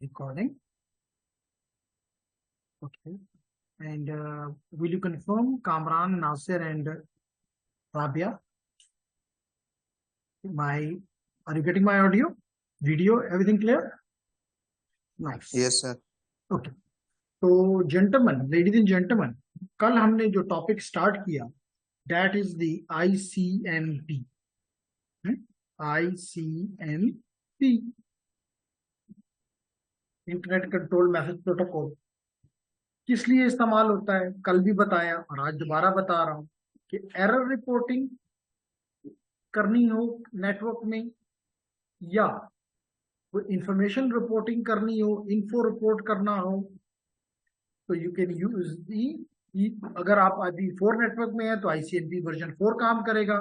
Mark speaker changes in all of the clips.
Speaker 1: Recording. Okay. And will you confirm Kamran, Nasir, and Rabia? Are you getting my audio, video, everything clear? Nice.
Speaker 2: Yes, sir.
Speaker 1: Okay. तो gentlemen, ladies and gentlemen, कल हमने जो topic start किया, that is the ICMP. ICMP, internet control message protocol, किस लिए इस्तेमाल होता है कल भी बताया और आज दोबारा बता रहा हूं कि एरर रिपोर्टिंग करनी हो नेटवर्क में या कोई इंफॉर्मेशन रिपोर्टिंग करनी हो, इन्फो रिपोर्ट करना हो, तो यू कैन यूज दी। अगर आप IPv4 नेटवर्क में है तो ICMP वर्जन 4 काम करेगा,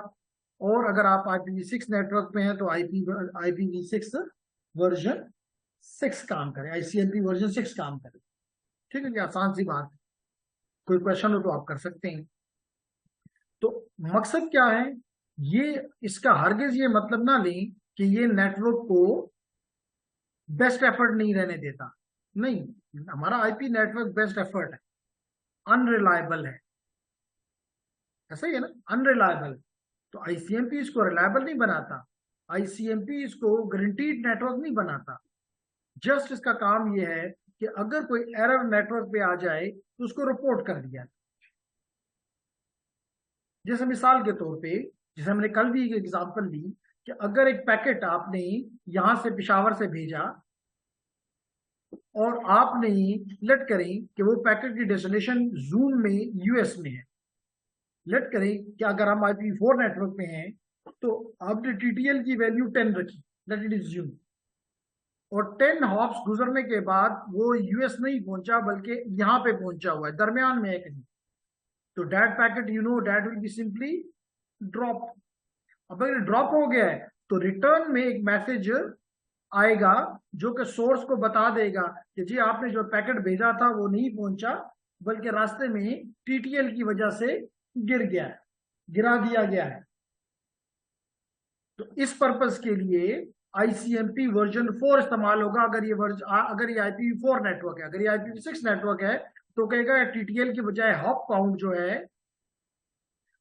Speaker 1: और अगर आप IPv6 नेटवर्क में है तो IPv6 वर्जन 6 काम करे, ICMP वर्जन 6 काम करे। ठीक है, आसान सी बात है, कोई क्वेश्चन हो तो आप कर सकते हैं। तो मकसद क्या है, ये इसका हरगिज ये मतलब ना लें कि ये नेटवर्क को बेस्ट एफर्ट नहीं रहने देता, नहीं, हमारा IP नेटवर्क बेस्ट एफर्ट है, अनरिलायबल है, ऐसा ही है ना, अनरिलायबल। तो ICMP इसको रिलायबल नहीं बनाता, ICMP इसको गारंटीड नेटवर्क नहीं बनाता। जस्ट इसका काम ये है कि अगर कोई एरर नेटवर्क पे आ जाए तो उसको रिपोर्ट कर दिया। जैसे मिसाल के तौर पे, जैसे हमने कल भी एक एग्जांपल दी कि अगर एक पैकेट आपने यहां से पेशावर से भेजा और आपने लेट करें कि वो पैकेट की डेस्टिनेशन जूम में US में है, लेट करें कि अगर हम IPv4 नेटवर्क में हैं तो आपने TTL की वैल्यू 10 रखी, दैट इट इज जूम, और 10 हॉप्स गुजरने के बाद वो US नहीं पहुंचा बल्कि यहां पे पहुंचा हुआ है, दरमियान में है कहीं, तो that packet that will be simply drop. अब अगर ड्रॉप हो गया है तो रिटर्न में एक मैसेज आएगा जो कि सोर्स को बता देगा कि जी आपने जो पैकेट भेजा था वो नहीं पहुंचा बल्कि रास्ते में TTL की वजह से गिर गया है, गिरा दिया गया है। तो इस पर्पस के लिए ICMP वर्जन 4 इस्तेमाल होगा। अगर ये IPv4 नेटवर्क है, अगर ये IPv6 नेटवर्क है तो कहेगा TTL की बजाय हॉप काउंट जो है,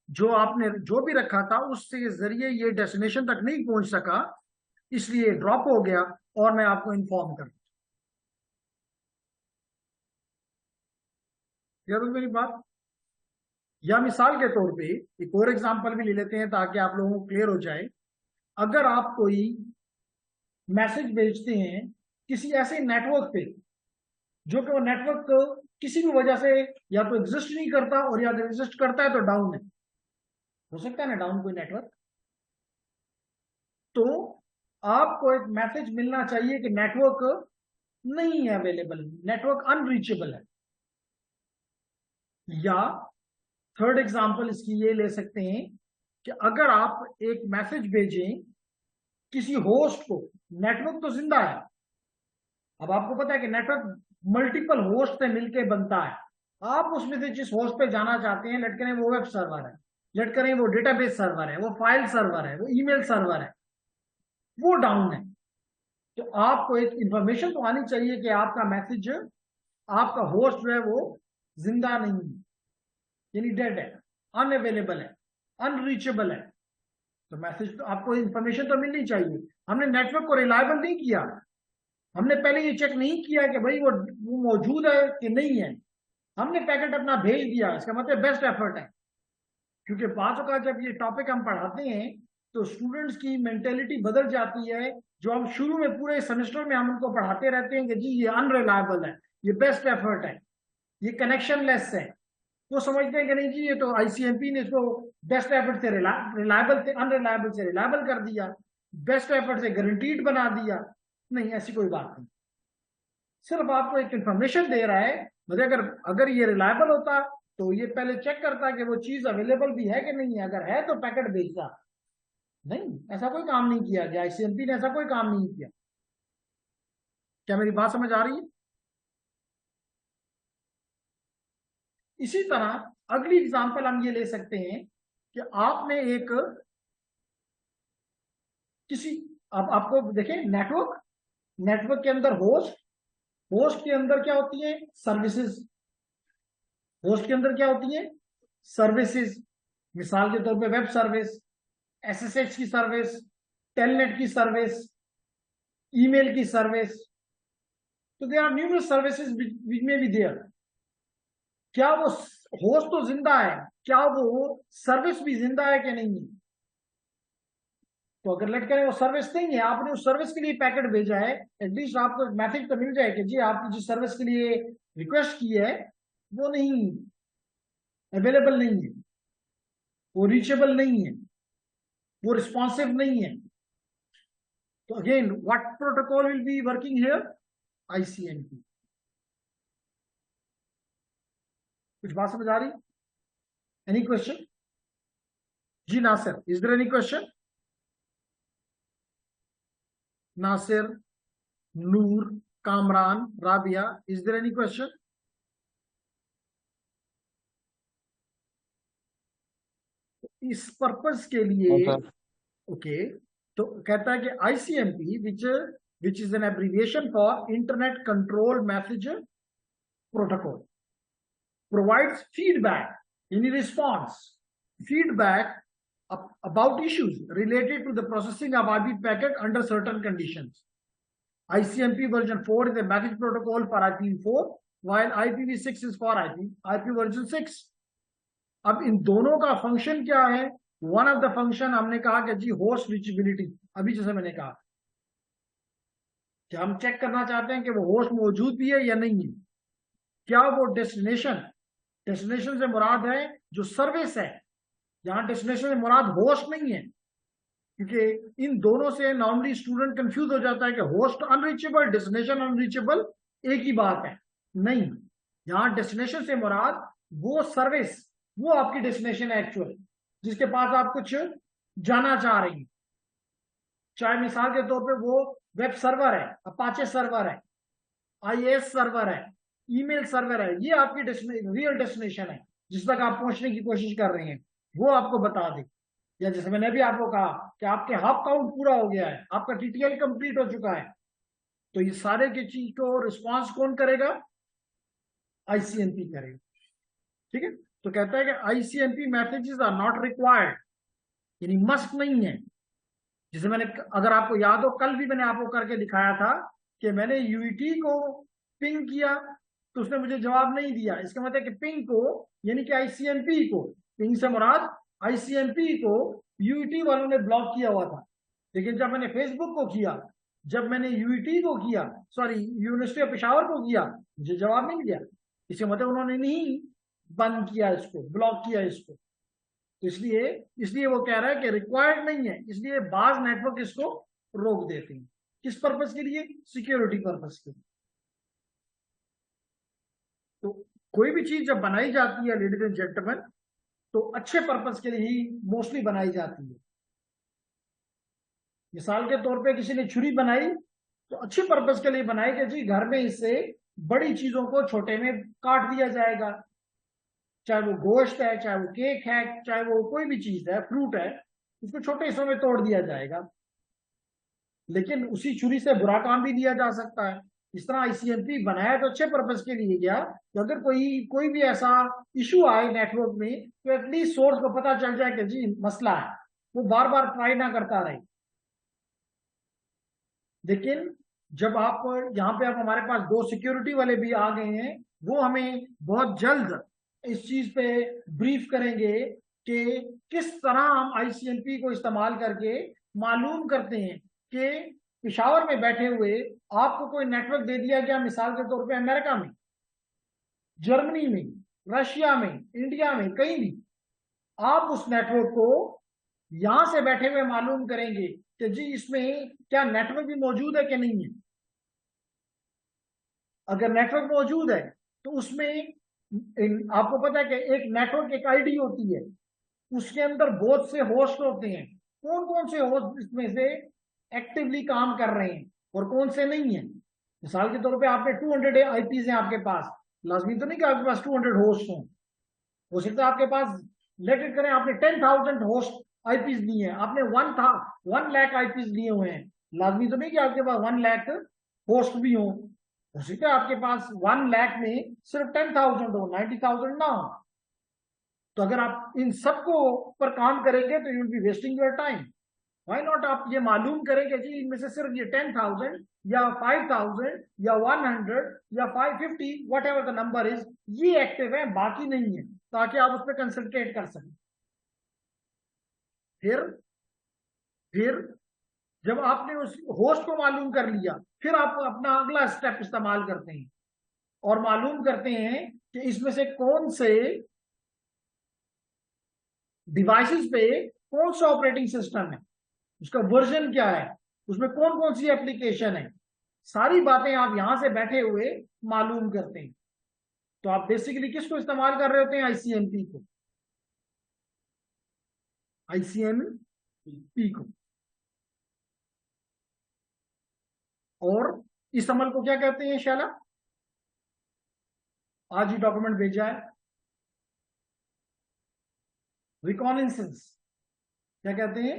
Speaker 1: जो आपने जो भी रखा था उसके जरिए ये डेस्टिनेशन तक नहीं पहुंच सका, इसलिए ड्रॉप हो गया और मैं आपको इन्फॉर्म कर दूं। मेरी बात, या मिसाल के तौर पे एक और एग्जांपल भी ले लेते हैं ताकि आप लोगों को क्लियर हो जाए। अगर आप कोई मैसेज भेजते हैं किसी ऐसे नेटवर्क पे जो कि वो नेटवर्क किसी भी वजह से या तो एग्जिस्ट नहीं करता और या अगर एग्जिस्ट करता है तो डाउन है, हो सकता है ना डाउन कोई नेटवर्क, तो आपको एक मैसेज मिलना चाहिए कि नेटवर्क नहीं है अवेलेबल, नेटवर्क अनरीचेबल है। या थर्ड एग्जांपल इसकी ये ले सकते हैं कि अगर आप एक मैसेज भेजें किसी होस्ट को, नेटवर्क तो जिंदा है, अब आपको पता है कि नेटवर्क मल्टीपल होस्ट से मिलकर बनता है, आप उसमें से जिस होस्ट पे जाना चाहते हैं, लेट करें वो वेब सर्वर है, लेट करें वो डेटाबेस सर्वर है, वो फाइल सर्वर है, वो ईमेल सर्वर है, वो डाउन है, तो आपको एक इंफॉर्मेशन तो आनी चाहिए कि आपका मैसेज, आपका होस्ट जो है वो जिंदा नहीं है, यानी डेड है, अनअवेलेबल है, अनरीचेबल है, तो मैसेज तो आपको इंफॉर्मेशन तो मिलनी चाहिए। हमने नेटवर्क को रिलायबल नहीं किया, हमने पहले ये चेक नहीं किया कि भाई वो मौजूद है कि नहीं है, हमने पैकेट अपना भेज दिया, इसका मतलब बेस्ट एफर्ट है। क्योंकि बात का जब ये टॉपिक हम पढ़ाते हैं तो स्टूडेंट्स की मेंटेलिटी बदल जाती है, जो हम शुरू में पूरे सेमेस्टर में हम उनको पढ़ाते रहते हैं कि जी ये अनरिलायबल है, ये बेस्ट एफर्ट है, ये कनेक्शन लेस है, वो समझते हैं कि नहीं जी ये तो ICMP ने इसको बेस्ट एफर्ट से रिलायबल से अनरिलायबल से रिलायबल कर दिया, बेस्ट एफर्ट से गारंटीड बना दिया। नहीं, ऐसी कोई बात नहीं, सिर्फ आपको एक इंफॉर्मेशन दे रहा है। मतलब अगर ये रिलायबल होता तो ये पहले चेक करता कि वो चीज अवेलेबल भी है कि नहीं है, अगर है तो पैकेट भेजता। नहीं, ऐसा कोई काम नहीं किया गया, ICMP ने ऐसा कोई काम नहीं किया। क्या मेरी बात समझ आ रही है? इसी तरह अगली एग्जांपल हम ये ले सकते हैं कि आपने एक किसी, अब आपको देखें नेटवर्क, नेटवर्क के अंदर होस्ट, होस्ट के अंदर क्या होती है? सर्विसेज। होस्ट के अंदर क्या होती है? सर्विसेज। मिसाल के तौर पे वेब सर्विस, एसएसएच की सर्विस, टेलनेट की सर्विस, ईमेल की सर्विस। तो they are numerous services which may be there. क्या वो होस्ट तो जिंदा है, क्या वो सर्विस भी जिंदा है कि नहीं है? तो अगर लेट करें वो सर्विस नहीं है, आपने उस सर्विस के लिए पैकेट भेजा है, एटलीस्ट आपको मैसेज तो मिल जाए कि जी आपने जिस सर्विस के लिए रिक्वेस्ट की है वो नहीं, अवेलेबल नहीं है, वो रीचेबल नहीं है, वो रिस्पॉन्सिव नहीं है। तो again what protocol will be working here? ICMP. कुछ बात समझ आ रही? Any question? जी Nasir, is there any question? Nasir, Noor, Kamran, Rabia, is there any question? इस पर्पस के लिए ओके तो कहता है कि ICMP which is an abbreviation for internet control message protocol provides feedback in response, feedback about issues related to the processing of IP packet under certain conditions. ICMP version 4 is a message protocol for IPv4, while IPv6 is for IP version 6. अब इन दोनों का function क्या है? One of the function हमने कहा कि जी host reachability. अभी जैसे मैंने कहा कि हम चेक करना चाहते हैं कि वो होस्ट मौजूद भी है या नहीं है। क्या वो डेस्टिनेशन से मुराद है जो सर्विस है, जहां डेस्टिनेशन से मुराद होस्ट नहीं है। क्योंकि इन दोनों से नॉर्मली स्टूडेंट कंफ्यूज हो जाता है कि होस्ट अनरीचेबल, डेस्टिनेशन अनरीचेबल एक ही बात है। नहीं, यहां डेस्टिनेशन से मुराद वो सर्विस, वो आपकी डेस्टिनेशन है एक्चुअल, जिसके पास आप कुछ जाना चाह रही हैं। चाहे मिसाल के तौर पे वो वेब सर्वर है, अपाचे सर्वर है, आईएएस सर्वर है, ईमेल सर्वर है, ये आपकी रियल डेस्टिनेशन है जिस तक आप पहुंचने की कोशिश कर रहे हैं, वो आपको बता दे। या जैसे मैंने भी आपको कहा कि आपके हाफ काउंट पूरा हो गया है, आपका टीटीएल कंप्लीट हो चुका है, तो ये सारे की चीज को रिस्पॉन्स कौन करेगा? आईसीएमपी करेगा। ठीक है, तो कहता है कि ICMP messages are not required, यानी मस्ट नहीं है। जैसे मैंने, अगर आपको याद हो, कल भी मैंने आपको करके दिखाया था कि मैंने यूईटी को पिंग किया तो उसने मुझे जवाब नहीं दिया। इसका मतलब कि पिंग को, यानी कि आईसीएमपी को, पिंग से मुराद आईसीएमपी को यूईटी वालों ने ब्लॉक किया हुआ था। लेकिन जब मैंने फेसबुक को किया, जब मैंने यूईटी को किया, सॉरी यूनिवर्सिटी ऑफ पेशावर को किया, मुझे जवाब नहीं दिया। इसका मतलब उन्होंने नहीं बंद किया इसको, ब्लॉक किया इसको। तो इसलिए इसलिए वो कह रहा है कि रिक्वायर्ड नहीं है, इसलिए बाज नेटवर्क इसको रोक देते हैं। किस पर्पस के लिए? सिक्योरिटी पर्पस के लिए। तो कोई भी चीज जब बनाई जाती है लेडीज एंड जेंटलमैन, तो अच्छे पर्पस के लिए ही मोस्टली बनाई जाती है। मिसाल के तौर पे किसी ने छुरी बनाई तो अच्छे पर्पस के लिए बनाई कि जी घर में इससे बड़ी चीजों को छोटे में काट दिया जाएगा। चाहे वो गोश्त है, चाहे वो केक है, चाहे वो कोई भी चीज है, फ्रूट है, उसको छोटे हिस्सों में तोड़ दिया जाएगा। लेकिन उसी छुरी से बुरा काम भी लिया जा सकता है। इस तरह आईसीएमपी बनाया तो अच्छे पर्पस के लिए गया, तो अगर कोई भी ऐसा इशू आए नेटवर्क में तो एटलीस्ट सोर्स को पता चल जाए कि जी मसला है, वो बार बार ट्राई ना करता रहे। लेकिन जब आप यहाँ पे, आप हमारे पास दो सिक्योरिटी वाले भी आ गए हैं, वो हमें बहुत जल्द इस चीज पे ब्रीफ करेंगे कि किस तरह हम आईसीएमपी को इस्तेमाल करके मालूम करते हैं कि पिशावर में बैठे हुए आपको कोई नेटवर्क दे दिया गया, मिसाल के तौर पे अमेरिका में, जर्मनी में, रशिया में, इंडिया में, कहीं भी, आप उस नेटवर्क को यहां से बैठे हुए मालूम करेंगे कि जी इसमें क्या नेटवर्क भी मौजूद है कि नहीं है। अगर नेटवर्क मौजूद है तो उसमें आपको पता है कि एक नेटवर्क एक आईडी होती है, उसके अंदर बहुत से होस्ट होते हैं। कौन कौन से होस्ट इसमें से एक्टिवली काम कर रहे हैं और कौन से नहीं है। मिसाल के तौर पे आपने 200 आईपीज हैं आपके पास, लाजमी तो नहीं कि आपके पास 200 होस्ट हो सकता है आपके पास, लेट करें आपने 10,000 होस्ट आईपीज लिए हैं, आपने 1 लाख आईपीज लिए हुए हैं, लाजमी तो नहीं कि आपके पास 1 लाख होस्ट भी हो। हो सकता है आपके पास 1 लाख में सिर्फ 10,000 हो, 90,000 ना हो। तो अगर आप इन सबको पर काम करेंगे तो you will B wasting your time. Why not आप ये मालूम करें कि जी इनमें से सिर्फ ये 10,000 या 5,000 या 100 या 550 what ever the number is, ये एक्टिव है, बाकी नहीं है, ताकि आप उस पर कंसंट्रेट कर सकें। फिर जब आपने उस होस्ट को मालूम कर लिया, फिर आप अपना अगला स्टेप इस्तेमाल करते हैं और मालूम करते हैं कि इसमें से कौन से डिवाइसेस पे कौन सा ऑपरेटिंग सिस्टम है, उसका वर्जन क्या है, उसमें कौन कौन सी एप्लीकेशन है, सारी बातें आप यहां से बैठे हुए मालूम करते हैं। तो आप बेसिकली किसको इस्तेमाल कर रहे होते हैं? आईसीएमपी को, आईसीएमपी को। और इस अमल को क्या कहते हैं शैला? आज ही डॉक्यूमेंट भेजा है, रिकॉनेसेंस। क्या कहते हैं?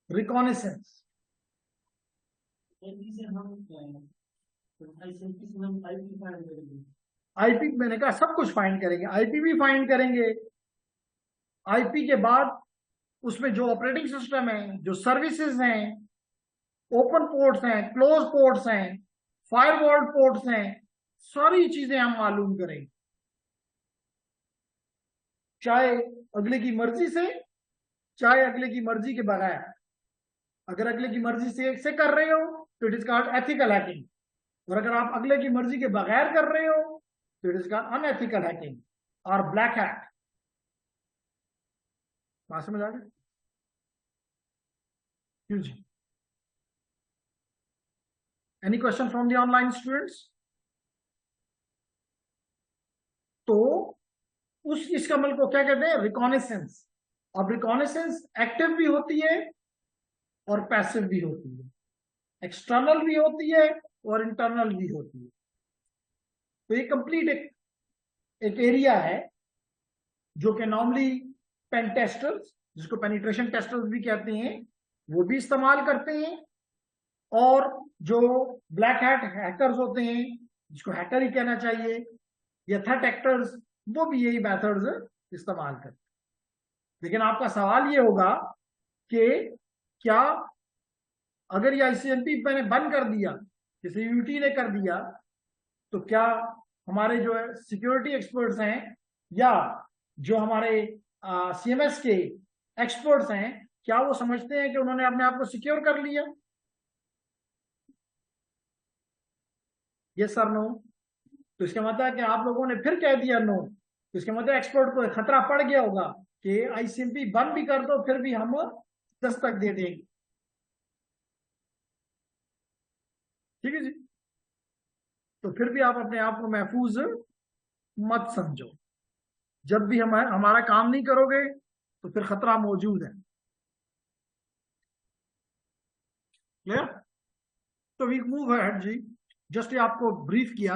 Speaker 1: रिकॉनेसेंस। आईपी मैंने कहा सब कुछ फाइंड करेंगे, आईपी भी फाइंड करेंगे। आईपी के बाद उसमें जो ऑपरेटिंग सिस्टम है, जो सर्विसेज हैं, ओपन पोर्ट्स हैं, क्लोज पोर्ट्स हैं, फायरवॉल पोर्ट्स हैं, सारी चीजें हम मालूम करेंगे। चाहे अगले की मर्जी से, चाहे अगले की मर्जी के बगैर। अगर अगले की मर्जी से कर रहे हो तो it is called ethical hacking, और अगर आप अगले की मर्जी के बगैर कर रहे हो तो it is called unethical hacking और ब्लैक हैट। बात समझ आ गई? क्यों जी? Any question from the online students? तो उस इस अमल को क्या कहते हैं? रिकॉनेसेंस। अब रिकॉनेसेंस एक्टिव भी होती है और पैसिव भी होती है, एक्सटर्नल भी होती है और इंटरनल भी होती है। तो ये कंप्लीट एक एरिया है जो कि नॉर्मली पेन टेस्टर्स, जिसको पेनिट्रेशन टेस्टर्स भी कहते हैं, वो भी इस्तेमाल करते हैं। और जो ब्लैक हैट हैकर्स होते हैं, जिसको हैकर ही कहना चाहिए, या थ्रेट एक्टर्स, वो भी यही मेथड्स इस्तेमाल करते हैं। लेकिन आपका सवाल ये होगा कि क्या अगर ये आईसीएमपी मैंने बंद कर दिया, जैसे यूटी ने कर दिया, तो क्या हमारे जो है सिक्योरिटी एक्सपर्ट्स हैं या जो हमारे सीएमएस के एक्सपर्ट्स हैं, क्या वो समझते हैं कि उन्होंने अपने आप को सिक्योर कर लिया? Yes sir no? तो इसका मतलब है कि आप लोगों ने फिर कह दिया नो, तो इसका मतलब एक्सपर्ट को खतरा पड़ गया होगा कि आईसीएमपी बंद भी कर दो फिर भी हम दस्तक दे देंगे। ठीक है जी? तो फिर भी आप अपने आप को महफूज मत समझो। जब भी हम हमारा काम नहीं करोगे तो फिर खतरा मौजूद है। क्लियर? तो वी मूव अहेड जी, जस्ट ये आपको ब्रीफ किया।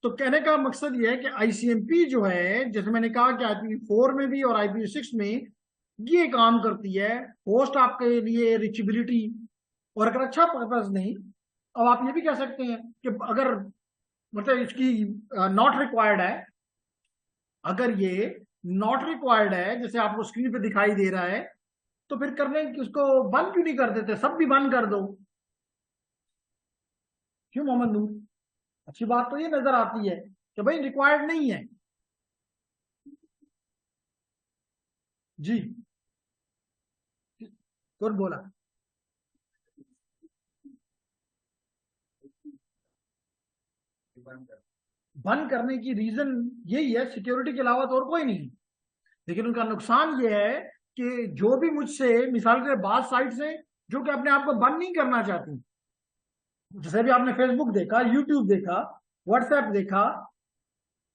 Speaker 1: तो कहने का मकसद ये है कि आईसीएमपी जो है, जैसे मैंने कहा कि IPv4 में भी और IPv6 में ये काम करती है, होस्ट आपके लिए रिचेबिलिटी, और अगर अच्छा पर्पज नहीं, अब आप ये भी कह सकते हैं कि अगर मतलब इसकी नॉट रिक्वायर्ड है, अगर ये नॉट रिक्वायर्ड है जैसे आपको स्क्रीन पे दिखाई दे रहा है, तो फिर करने उसको बंद क्यों नहीं कर देते? सब भी बंद कर दो। क्यों मोहम्मद नूर? अच्छी बात तो ये नजर आती है कि भाई रिक्वायर्ड नहीं है। जी कौन बोला? बंद करने की रीजन यही है, सिक्योरिटी के अलावा तो और कोई नहीं। लेकिन उनका नुकसान ये है कि जो भी मुझसे, मिसाल के बाद साइट्स हैं जो कि अपने आप को बंद नहीं करना चाहती, जैसे भी आपने फेसबुक देखा, यूट्यूब देखा, व्हाट्सएप देखा,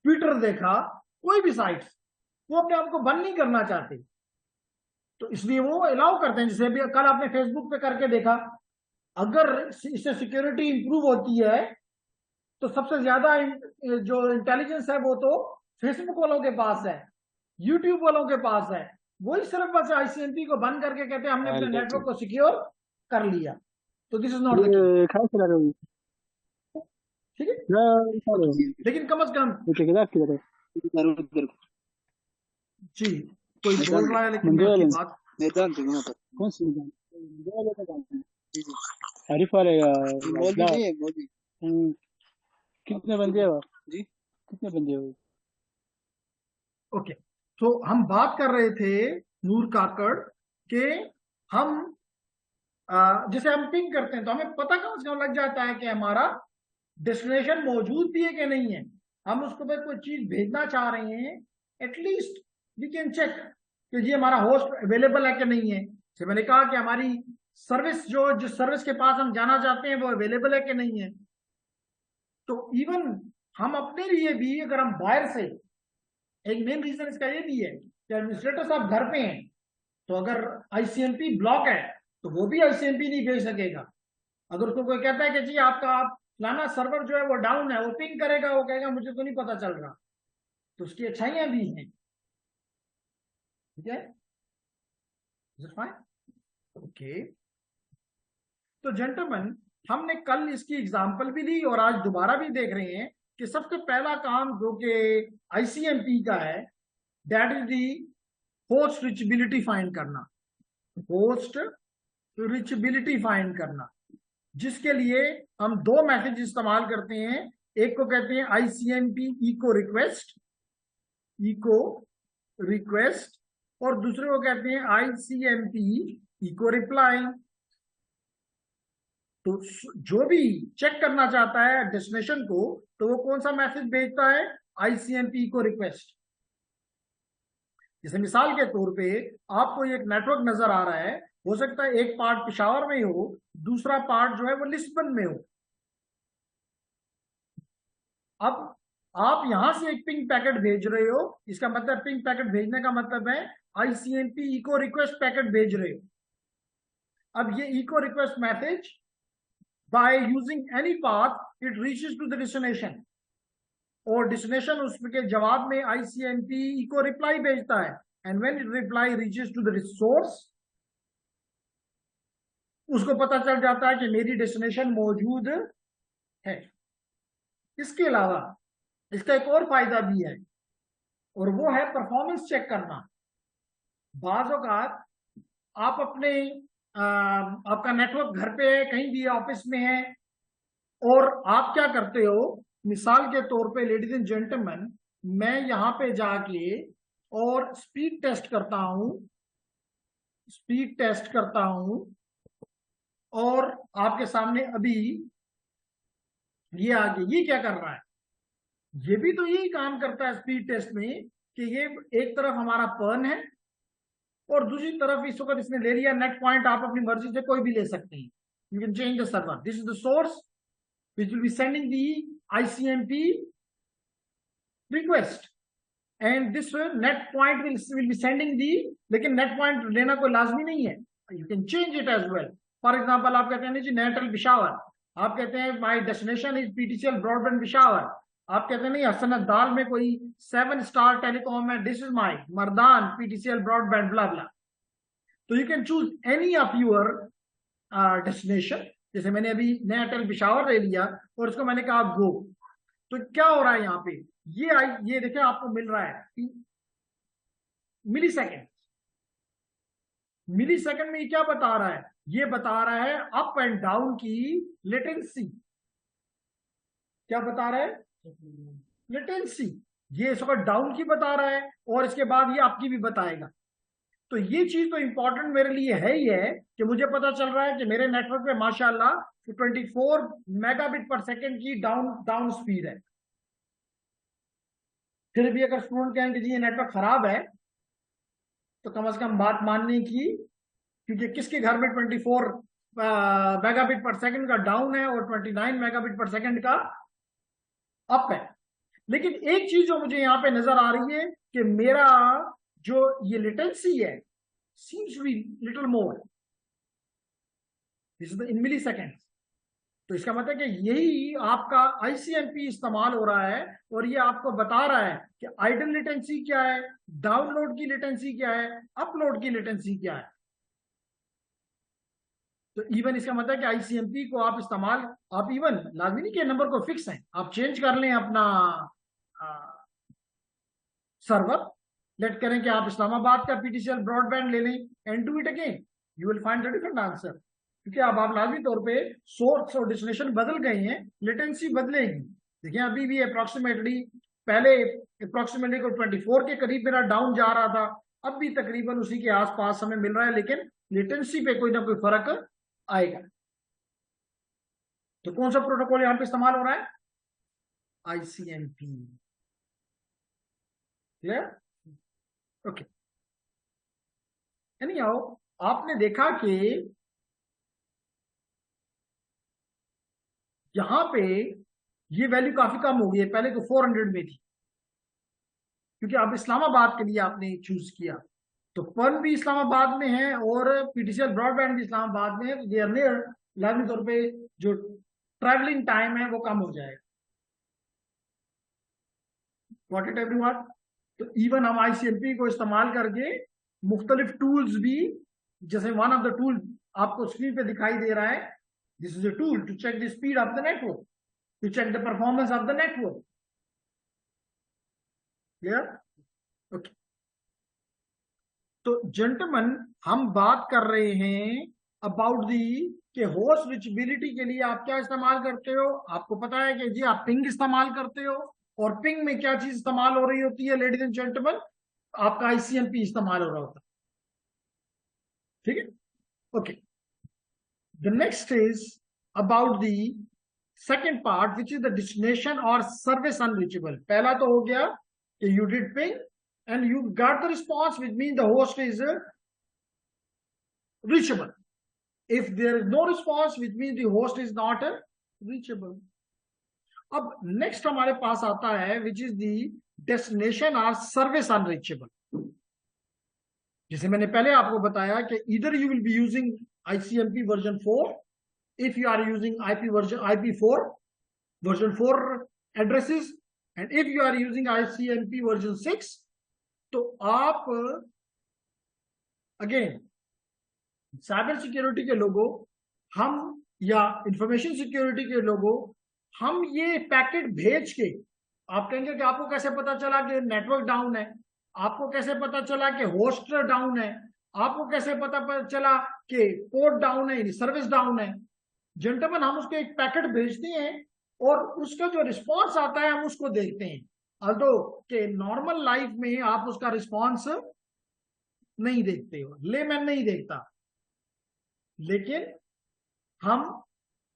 Speaker 1: ट्विटर देखा, कोई भी साइट्स, वो अपने आप को बंद नहीं करना चाहते, तो इसलिए वो अलाउ करते हैं। जैसे अभी कल आपने फेसबुक पे करके देखा, अगर इससे सिक्योरिटी इंप्रूव होती है तो सबसे ज्यादा जो इंटेलिजेंस है वो तो फेसबुक वालों के पास है, यूट्यूब वालों के पास है। वही सिर्फ बस आईसीएमपी को बंद करके कहते हैं हमने अपने नेटवर्क को सिक्योर कर लिया। तो this is not the case. लेकिन कम से कम
Speaker 2: उधर
Speaker 1: जी कोई बोल रहा है लेकिन मैं आपकी बात
Speaker 2: मैदान थे वहाँ पर। कौन सी मैदान? जी जी। आरिफ वाले मौलवी नहीं है मौलवी। कितने बंदे हो जी? कितने बंदे हो?
Speaker 1: ओके। तो हम बात कर रहे थे नूर काकड़ के हम जैसे हम पिंग करते हैं तो हमें पता कम से कम लग जाता है कि हमारा डेस्टिनेशन मौजूद भी है कि नहीं है। हम उसको पे कोई चीज भेजना चाह रहे हैं, एटलीस्ट वी कैन चेक कि जी हमारा होस्ट अवेलेबल है कि नहीं है। जैसे मैंने कहा कि हमारी सर्विस जो जिस सर्विस के पास हम जाना चाहते हैं वो अवेलेबल है कि नहीं है। तो इवन हम अपने लिए भी अगर हम बाहर से, एक मेन रीजन इसका ये भी है कि एडमिनिस्ट्रेटर साहब घर पे हैं, तो अगर आईसीएमपी ब्लॉक है तो वो भी आईसीएमपी नहीं भेज सकेगा। अगर उसको कोई कहता है कि जी आपका आप फलाना सर्वर जो है वो डाउन है, वो पिंग करेगा, वो कहेगा मुझे तो नहीं पता चल रहा। तो उसकी अच्छाइयां भी हैं। ठीक है, फाइन, ओके। तो जेंटलमैन, हमने कल इसकी एग्जांपल भी ली और आज दोबारा भी देख रहे हैं कि सबसे पहला काम जो कि आईसीएमपी का है, that is the host reachability find करना। होस्ट रिचबिलिटी फाइंड करना, जिसके लिए हम दो मैसेज इस्तेमाल करते हैं। एक को कहते हैं ICMP echo request, echo request, और दूसरे को कहते हैं आईसीएमपी इको रिप्लाई। तो जो भी चेक करना चाहता है डेस्टिनेशन को, तो वो कौन सा मैसेज भेजता है? ICMP echo request. जैसे मिसाल के तौर पे आपको एक नेटवर्क नजर आ रहा है, हो सकता है एक पार्ट पिशावर में हो, दूसरा पार्ट जो है वो लिस्बन में हो। अब आप यहां से एक पिंग पैकेट भेज रहे हो, इसका मतलब पिंग पैकेट भेजने का मतलब है आईसीएमपी इको रिक्वेस्ट पैकेट भेज रहे हो। अब ये echo request message by using any path it reaches to the destination, और डेस्टिनेशन उसके जवाब में आईसीएमपी इको रिप्लाई भेजता है। And when it reply reaches to the source, उसको पता चल जाता है कि मेरी डेस्टिनेशन मौजूद है। इसके अलावा इसका एक और फायदा भी है, और वो है परफॉर्मेंस चेक करना। बाज़ औक़ात आप अपने आपका नेटवर्क घर पे है, कहीं भी ऑफिस में है, और आप क्या करते हो, मिसाल के तौर पे लेडीज एंड जेंटलमैन, मैं यहां पे जाके और स्पीड टेस्ट करता हूं, स्पीड टेस्ट करता हूं, और आपके सामने अभी ये आगे ये क्या कर रहा है, ये भी तो यही काम करता है स्पीड टेस्ट में कि ये एक तरफ हमारा पर्न है और दूसरी तरफ इस वक्त इसने ले लिया नेट पॉइंट। आप अपनी मर्जी से कोई भी ले सकते हैं। You can change the server, this is the source which will be sending the ICMP request, and this net point will be sending the, लेकिन net point लेना कोई लाजमी नहीं है, you can change it as well. For example, आप कहते हैं जी natal Peshawar, आप कहते हैं my destination is PTCL broadband Peshawar, आप कहते हैं नहीं हसनत दाल में कोई 7 स्टार टेलीकॉम है, this is my Mardan PTCL broadband blah blah. तो you can choose any of your destination. जैसे मैंने अभी नया टेल पिशावर ले लिया और उसको मैंने कहा गो, तो क्या हो रहा है यहाँ पे, ये देखिए आपको मिल रहा है मिली सेकेंड। मिली सेकेंड में ये क्या बता रहा है? ये बता रहा है अप एंड डाउन की लेटेंसी। क्या बता रहा है? लेटेंसी। ये इस वक्त डाउन की बता रहा है और इसके बाद ये आपकी भी बताएगा। तो ये चीज तो इंपॉर्टेंट मेरे लिए है ही है कि मुझे पता चल रहा है कि मेरे नेटवर्क पे माशाल्लाह 24 मेगाबिट पर सेकंड की डाउन स्पीड है। फिर भी अगर स्टूडेंट कहें कि जी ये नेटवर्क खराब है, तो कम से कम बात मानने की, क्योंकि किसके घर में 24 मेगाबिट पर सेकंड का डाउन है और 29 मेगाबिट पर सेकंड का अप है। लेकिन एक चीज जो मुझे यहाँ पे नजर आ रही है कि मेरा जो ये लेटेंसी है seems to be little more, this is the in milliseconds। तो इसका मतलब है कि यही आपका आईसीएमपी इस्तेमाल हो रहा है और ये आपको बता रहा है कि आइडल लेटेंसी क्या है, डाउनलोड की लेटेंसी क्या है, अपलोड की लेटेंसी क्या है। तो इवन इसका मतलब है कि आईसीएमपी को आप इस्तेमाल, आप इवन लाजमी नहीं कि नंबर को फिक्स है, आप चेंज कर लें अपना सर्वर, लेट करें कि आप इस्लामाबाद का पीटीसीएल ब्रॉडबैंड ले लें and do it again, you will find a different answer, क्योंकि अब आप लाजमी तौर पे सोर्स और डेस्टिनेशन बदल गए हैं, लेटेंसी बदलेगी। देखिए अभी भी अप्रोक्सीमेटली, पहले अप्रोक्सीमेटली को 24 के करीब मेरा डाउन जा रहा था, अब भी तकरीबन उसी के आसपास हमें मिल रहा है, लेकिन लेटेंसी पे कोई ना कोई फर्क आएगा। तो कौन सा प्रोटोकॉल यहां पे इस्तेमाल हो रहा है? आईसीएमपी। क्लियर? ओके। यानी आओ, आपने देखा कि यहां पे ये वैल्यू काफी कम हो गई है, पहले तो 400 में थी, क्योंकि अब इस्लामाबाद के लिए आपने चूज किया, तो पर्न भी इस्लामाबाद में है और पीटीसीएल ब्रॉडबैंड भी इस्लामाबाद में है, तो देयर नियर, लाजमी तौर पे जो ट्रैवलिंग टाइम है वो कम हो जाएगा। Got it everyone? तो इवन हम आईसीएमपी को इस्तेमाल करके मुख्तलिफ टूल्स भी, जैसे वन ऑफ द टूल आपको स्क्रीन पे दिखाई दे रहा है, this is a tool to check the speed of the network, to check the performance of the network. Clear? Okay. तो जेंटलमैन, हम बात कर रहे हैं अबाउट दी कि होस्ट रिचेबिलिटी के लिए आप क्या इस्तेमाल करते हो। आपको पता है कि जी आप पिंग इस्तेमाल करते हो, और पिंग में क्या चीज इस्तेमाल हो रही होती है लेडीज एंड जेंटलमैन? आपका आईसीएमपी इस्तेमाल हो रहा होता है। ठीक है? Okay. The next is about the second part which is the destination और सर्विस अनरीचेबल। पहला तो हो गया कि you did ping and you got the response, which means the host is reachable. If there is no response, which means the host is not reachable. अब next हमारे पास आता है which is the destination or service unreachable। जैसे मैंने पहले आपको बताया कि either you will be using ICMP version 4 if you are using IP4 version 4 addresses, and if you are using ICMP version 6, तो आप अगेन साइबर सिक्योरिटी के लोगों, हम या इंफॉर्मेशन सिक्योरिटी के लोगों, हम ये पैकेट भेज के, आप कहेंगे कि आपको कैसे पता चला कि नेटवर्क डाउन है, आपको कैसे पता चला कि होस्ट डाउन है, आपको कैसे पता चला कि पोर्ट डाउन है, सर्विस डाउन है। जेंटलमैन, हम उसको एक पैकेट भेजते हैं और उसका जो रिस्पॉन्स आता है हम उसको देखते हैं, अल्दो के नॉर्मल लाइफ में आप उसका रिस्पॉन्स नहीं देखते हो, लेमैन नहीं देखता। लेकिन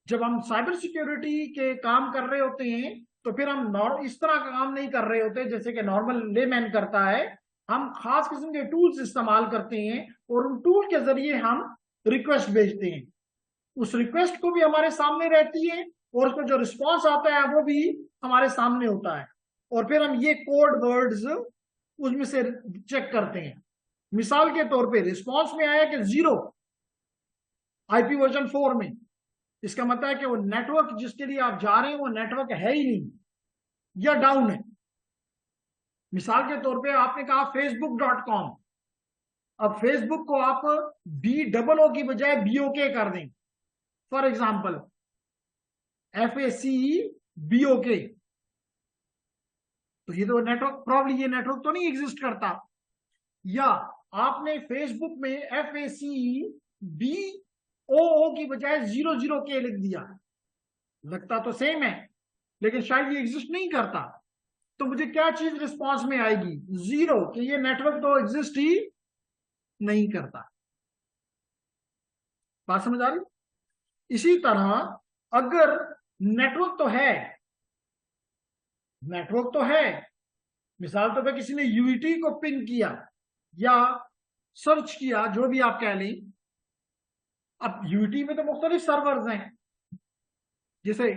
Speaker 1: जब हम साइबर सिक्योरिटी के काम कर रहे होते हैं तो फिर हम इस तरह का काम नहीं कर रहे होते जैसे कि नॉर्मल लेमैन करता है। हम खास किस्म के टूल्स इस्तेमाल करते हैं और उन टूल के जरिए हम रिक्वेस्ट भेजते हैं, उस रिक्वेस्ट को भी हमारे सामने रहती है और उसको जो रिस्पॉन्स आता है वो भी हमारे सामने होता है, और फिर हम ये कोड वर्ड्स उसमें से चेक करते हैं। मिसाल के तौर पे रिस्पॉन्स में आया कि 0 आईपी वर्जन 4 में, इसका मतलब है कि वो नेटवर्क जिसके लिए आप जा रहे हैं वो नेटवर्क है ही नहीं या डाउन है। मिसाल के तौर पे आपने कहा facebook.com, अब फेसबुक को आप BOO की बजाय BOK कर दें, फॉर एग्जाम्पल FACEBOK, तो ये तो नेटवर्क प्रॉब्लम, ये नेटवर्क तो नहीं एग्जिस्ट करता। या आपने फेसबुक में FACEBOO की बजाय 00K लिख दिया, लगता तो सेम है लेकिन शायद ये एग्जिस्ट नहीं करता, तो मुझे क्या चीज रिस्पॉन्स में आएगी? 0, कि ये नेटवर्क तो एग्जिस्ट ही नहीं करता। बात समझ आ रही? इसी तरह अगर नेटवर्क तो है, मिसाल तो पे किसी ने यूईटी को पिंग किया या सर्च किया, जो भी आप कह लें। अब यूईटी में तो मुख्तलिफ सर्वर्स हैं, जैसे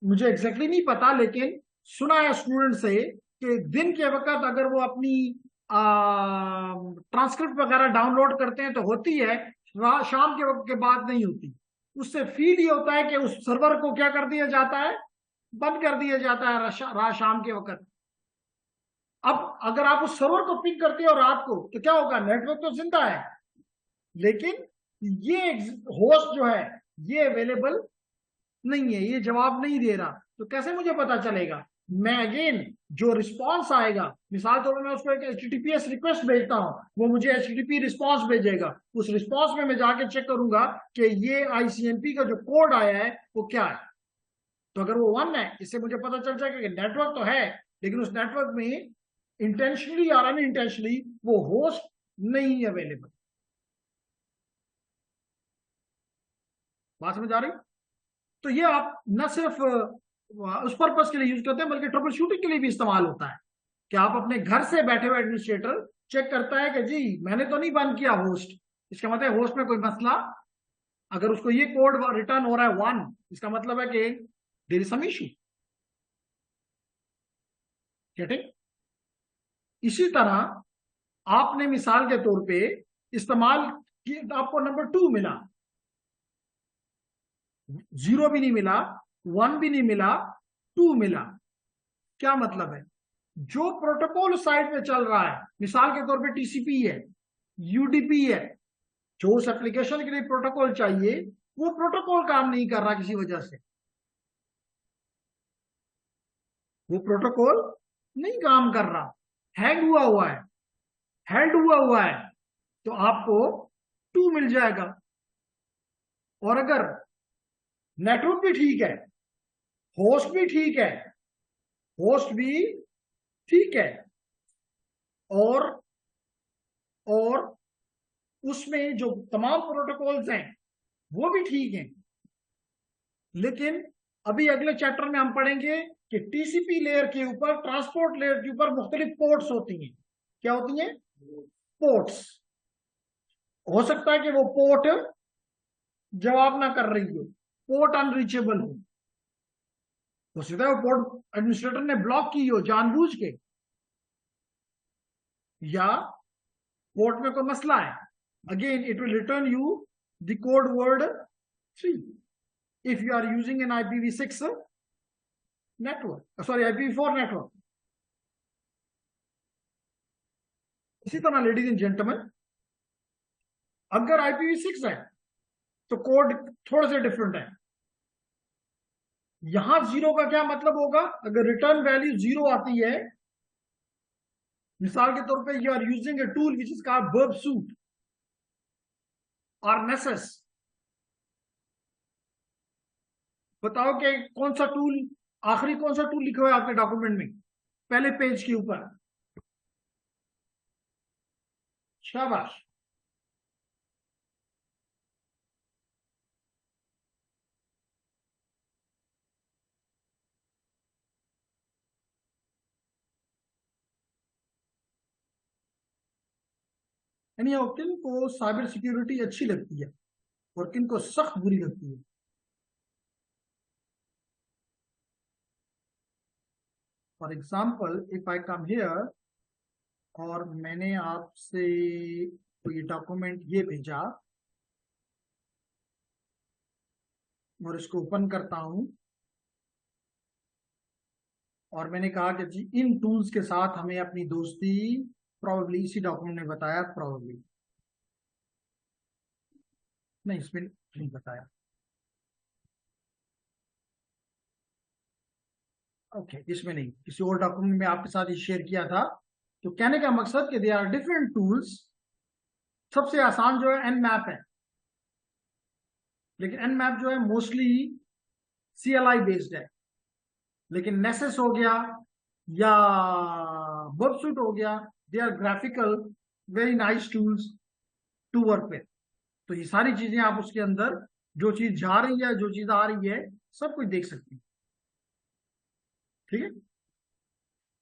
Speaker 1: मुझे एग्जैक्टली नहीं पता लेकिन सुना है स्टूडेंट से कि दिन के वक्त अगर वो अपनी ट्रांसक्रिप्ट वगैरह डाउनलोड करते हैं तो होती है, शाम के वक्त के बाद नहीं होती। उससे फील ये होता है कि उस सर्वर को क्या कर दिया जाता है, बंद कर दिया जाता है शाम के वक्त। अब अगर आप उस सर्वर को पिंग करते हो रात को तो क्या होगा? नेटवर्क तो जिंदा है लेकिन ये होस्ट जो है ये अवेलेबल नहीं है, ये जवाब नहीं दे रहा, तो कैसे मुझे पता चलेगा? मैं अगेन जो रिस्पॉन्स आएगा, मिसाल तौर पर मैं उसको एक HTTPS रिक्वेस्ट भेजता हूं, वो मुझे HTTP रिस्पॉन्स भेजेगा, उस रिस्पॉन्स में मैं जाके चेक करूंगा कि ये ICMP का जो कोड आया है वो क्या है। तो अगर वो 1 है, इससे मुझे पता चल जाएगा कि नेटवर्क तो है, लेकिन उस नेटवर्क में इंटेंशनली या अनइंटेंशनली वो होस्ट नहीं अवेलेबल। बात समझ आ रही? तो ये आप न सिर्फ उस पर्पस के लिए यूज करते हैं, बल्कि ट्रबल शूटिंग के लिए भी इस्तेमाल होता है कि आप अपने घर से बैठे हुए एडमिनिस्ट्रेटर चेक करता है कि जी मैंने तो नहीं बंद किया होस्ट, इसका मतलब होस्ट में कोई मसला, अगर उसको ये कोड रिटर्न हो रहा है 1, इसका मतलब है कि there is some issue. Getting? इसी तरह आपने मिसाल के तौर पे इस्तेमाल किया, आपको नंबर 2 मिला, 0 भी नहीं मिला, 1 भी नहीं मिला, 2 मिला। क्या मतलब है? जो प्रोटोकॉल साइड पे चल रहा है, मिसाल के तौर पे TCP है, UDP है, जो उस एप्लीकेशन के लिए प्रोटोकॉल चाहिए, वो प्रोटोकॉल काम नहीं कर रहा किसी वजह से, वो प्रोटोकॉल नहीं काम कर रहा, हैंग हुआ हुआ है, हेल्ड हुआ हुआ है, तो आपको 2 मिल जाएगा। और अगर नेटवर्क भी ठीक है, होस्ट भी ठीक है, होस्ट भी ठीक है, और उसमें जो तमाम प्रोटोकॉल्स हैं वो भी ठीक हैं, लेकिन अभी अगले चैप्टर में हम पढ़ेंगे कि TCP लेयर के ऊपर, ट्रांसपोर्ट लेयर के ऊपर मुख्तलिफ पोर्ट्स होती हैं। क्या होती हैं? पोर्ट्स। हो सकता है कि वो पोर्ट जवाब ना कर रही हो, पोर्ट अनरीचेबल हो सकता है वो पोर्ट एडमिनिस्ट्रेटर ने ब्लॉक की हो जानबूझ के, या पोर्ट में कोई मसला है। Again it will return you the code word 3 if you are using an IPv6 network, sorry, IPv4 network. इसी तरह लेडीज एंड जेंटलमैन, अगर IPv6 है तो कोड थोड़े से डिफरेंट है। यहां 0 का क्या मतलब होगा? अगर रिटर्न वैल्यू 0 आती है, मिसाल के तौर पे you are using a tool which is called Burp Suite और नेसेस, बताओ कि कौन सा टूल, आखिरी कौन सा टूल लिखा हुआ है आपके डॉक्यूमेंट में, पहले पेज के ऊपर? शाबाश। यानी किन को साइबर सिक्योरिटी अच्छी लगती है और किन को सख्त बुरी लगती है? For example if I come here और मैंने आपसे कोई डॉक्यूमेंट ये भेजा और इसको ओपन करता हूं, और मैंने कहा कि जी इन टूल्स के साथ हमें अपनी दोस्ती, प्रोबेबली इसी डॉक्यूमेंट ने बताया, प्रोबेबली नहीं, इसमें नहीं बताया, ओके इसमें नहीं, किसी और डॉक्यूमेंट में आपके साथ ये शेयर किया था। तो कहने का मकसद कि दे आर डिफरेंट टूल्स। सबसे आसान जो है Nmap है, लेकिन Nmap जो है मोस्टली CLI बेस्ड है, लेकिन नेसेस हो गया या बर्बसूट हो गया, they are graphical, very nice tools to work with. तो ये सारी चीजें आप उसके अंदर, जो चीज जा रही है, जो चीज आ रही है, सब कुछ देख सकती है। ठीक है?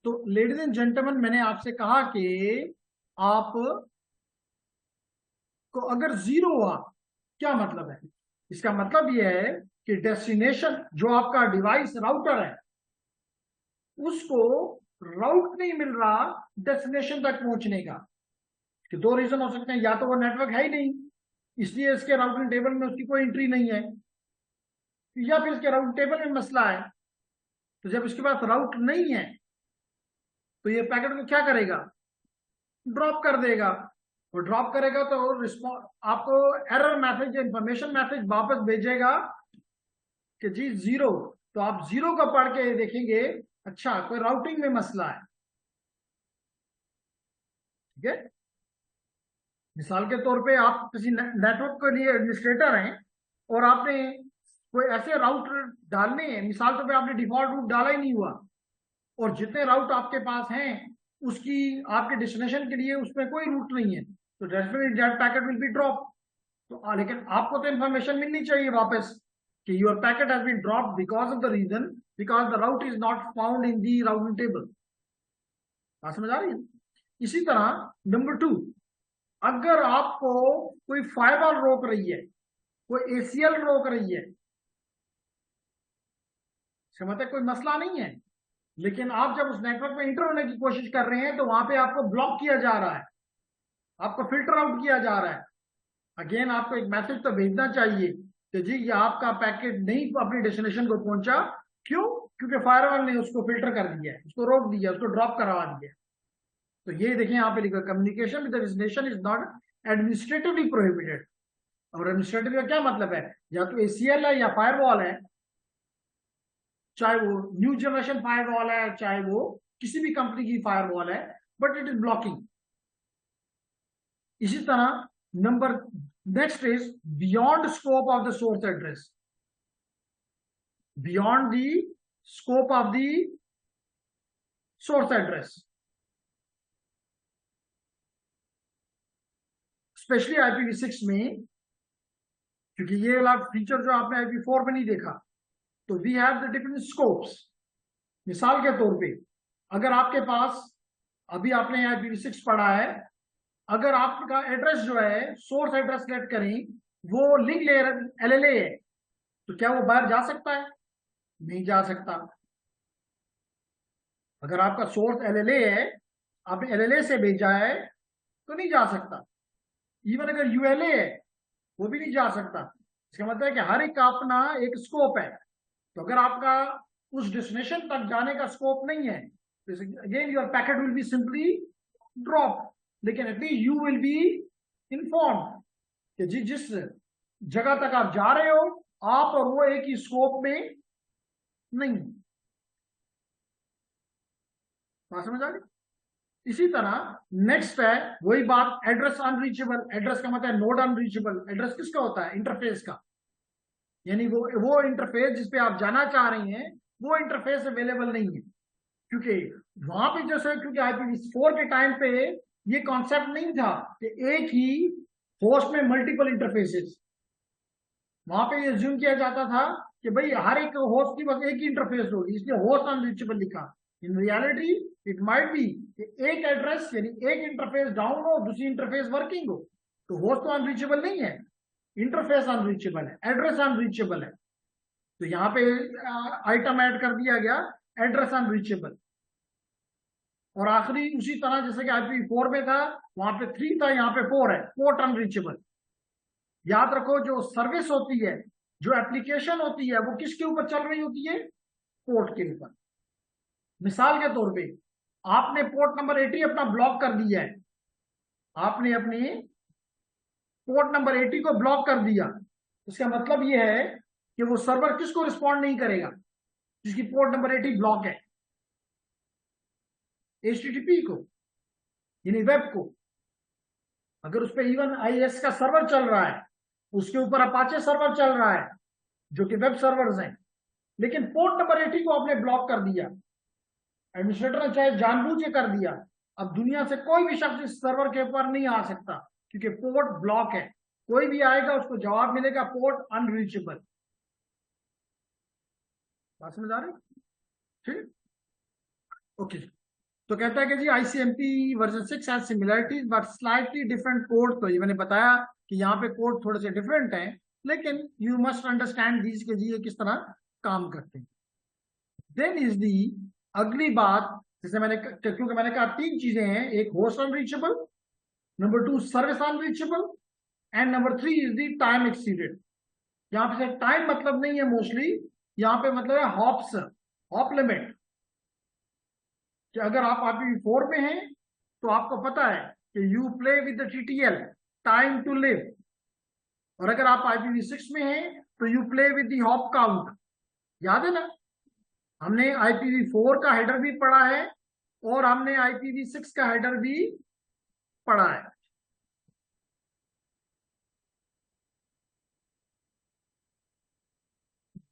Speaker 1: तो लेडीज एंड जेंटलमैन, मैंने आपसे कहा कि आप को अगर 0 हुआ, क्या मतलब है? इसका मतलब यह है कि डेस्टिनेशन, जो आपका डिवाइस राउटर है, उसको राउट नहीं मिल रहा डेस्टिनेशन तक पहुंचने का। कि 2 रीजन हो सकते हैं, या तो वो नेटवर्क है ही नहीं, इसलिए इसके राउटिंग टेबल में उसकी कोई एंट्री नहीं है, या फिर इसके राउटिंग टेबल में मसला है। तो जब इसके पास राउट नहीं है, तो ये पैकेट को क्या करेगा? ड्रॉप कर देगा। वो ड्रॉप करेगा तो आपको एरर मैसेज या इंफॉर्मेशन मैसेज वापस भेजेगा कि जी 0। तो आप 0 का पढ़ के देखेंगे, अच्छा कोई राउटिंग में मसला है। ठीक है, मिसाल के तौर पे आप किसी नेटवर्क के लिए एडमिनिस्ट्रेटर हैं और आपने कोई ऐसे राउट डालने हैं, मिसाल तौर पे आपने डिफॉल्ट रूट डाला ही नहीं हुआ और जितने राउट आपके पास हैं उसकी आपके डेस्टिनेशन के लिए उसमें कोई रूट नहीं है, तो definitely that packet will be drop. तो लेकिन आपको तो इंफॉर्मेशन मिलनी चाहिए वापस कि your packet has been drop because of the reason because the route is not found in the routing table. बात समझ आ रही है? इसी तरह नंबर 2, अगर आपको कोई फायरवॉल रोक रही है, कोई एसीएल रोक रही है, इसका मतलब कोई मसला नहीं है, लेकिन आप जब उस नेटवर्क में इंटर होने की कोशिश कर रहे हैं तो वहां पे आपको ब्लॉक किया जा रहा है, आपको फिल्टर आउट किया जा रहा है। अगेन आपको एक मैसेज तो भेजना चाहिए कि जी ये आपका पैकेट नहीं अपनी डेस्टिनेशन को पहुंचा। क्यों? क्योंकि फायरवॉल ने उसको फिल्टर कर दिया है, उसको रोक दिया, उसको ड्रॉप करवा दिया। तो ये देखिए यहाँ पे लिखा, communication with the destination is not administratively prohibited. और एडमिनिस्ट्रेटिव का क्या मतलब है? या तो एसीएल है या फायरवॉल है, चाहे वो न्यू जनरेशन फायरवॉल है, चाहे वो किसी भी कंपनी की फायरवॉल है, बट इट इज ब्लॉकिंग। इसी तरह number next is beyond scope of the source address, beyond the scope of the source address, specially IPv6 में, क्योंकि ये वाला फीचर जो आपने IPv4 में नहीं देखा। तो we have the different scopes. मिसाल के तौर पे अगर आपके पास, अभी आपने IPv6 पढ़ा है, अगर आपका एड्रेस जो है सोर्स एड्रेस सेलेक्ट करें वो लिंक लेयर LLA है, तो क्या वो बाहर जा सकता है? नहीं जा सकता। अगर आपका सोर्स LLA है, आपने LLA से भेजा है तो नहीं जा सकता। इवन अगर ULA है वो भी नहीं जा सकता। इसका मतलब है कि हर एक का अपना एक स्कोप है। तो अगर आपका उस डेस्टिनेशन तक जाने का स्कोप नहीं है तो again your packet will be simply drop, लेकिन at least you will be inform कि जिस जगह तक आप जा रहे हो आप और वो एक ही स्कोप में नहीं। बात समझ आ गई? इसी तरह नेक्स्ट है वही बात, एड्रेस अनरीचेबल। एड्रेस का मतलब नोड अनरीचेबल। एड्रेस किसका होता है? इंटरफेस का, यानी वो इंटरफेस जिसपे आप जाना चाह रही हैं वो इंटरफेस अवेलेबल नहीं है। क्योंकि वहां पे जैसे, क्योंकि IPv4 के टाइम पे ये कॉन्सेप्ट नहीं था कि एक ही होस्ट में मल्टीपल इंटरफेसेस। वहां पे ये ज्यूम किया जाता था कि भाई हर एक होस्ट की बस एक ही इंटरफेस होगी, इसलिए होस्ट अनरीचेबल लिखा। In reality it might be एक एड्रेस यानी एक इंटरफेस डाउन हो, दूसरी इंटरफेस वर्किंग हो, तो होस्ट तो अनरीचेबल नहीं है, इंटरफेस अनरीचेबल है, एड्रेस अनरीचेबल है। तो यहाँ पे आइटम ऐड कर दिया गया, एड्रेस अनरीचेबल। और आखिरी उसी तरह जैसे कि IPv4 में था, वहां पे 3 था, यहाँ पे 4 है, पोर्ट अनरीचेबल। याद रखो जो सर्विस होती है, जो एप्लीकेशन होती है, वो किसके ऊपर चल रही होती है? पोर्ट के ऊपर। मिसाल के तौर पे आपने पोर्ट नंबर 80 अपना ब्लॉक कर दिया है, आपने अपने पोर्ट नंबर 80 को ब्लॉक कर दिया, इसका मतलब यह है कि वो सर्वर किसको रिस्पॉन्ड नहीं करेगा? जिसकी पोर्ट नंबर 80 ब्लॉक है, HTTP को, यानी वेब को। अगर उस पर इवन IIS का सर्वर चल रहा है, उसके ऊपर अपाचे सर्वर चल रहा है जो कि वेब सर्वर्स हैं, लेकिन पोर्ट नंबर 80 को आपने ब्लॉक कर दिया, एडमिनिस्ट्रेटर ने चाहे जानबूझ के कर दिया, अब दुनिया से कोई भी शख्स इस सर्वर के ऊपर नहीं आ सकता क्योंकि पोर्ट ब्लॉक है। कोई भी आएगा उसको जवाब मिलेगा पोर्ट अनरीचेबल। बात समझ आ रही? ठीक, ओके। तो कहता है कि जी ICMP version 6 has similarities but slightly different code. तो ये मैंने बताया कि यहाँ पे कोड थोड़े से डिफरेंट हैं, लेकिन यू मस्ट अंडरस्टैंड दीज के जी ये किस तरह काम करते हैं। देन इज दी अगली बात, जैसे मैंने, क्योंकि मैंने कहा 3 चीजें हैं, एक host unreachable, number 2 service unreachable, and number 3 is the time exceeded. यहाँ पे टाइम मतलब नहीं है मोस्टली, यहाँ पे मतलब है हॉप्स, हॉप लिमिट। कि अगर आप IPv4 में हैं तो आपको पता है कि you play with the TTL, time to live. और अगर आप IPv6 में हैं तो you play with the hop count. याद है ना, हमने IPv4 का हेडर भी पढ़ा है और हमने IPv6 का हेडर भी पढ़ा है।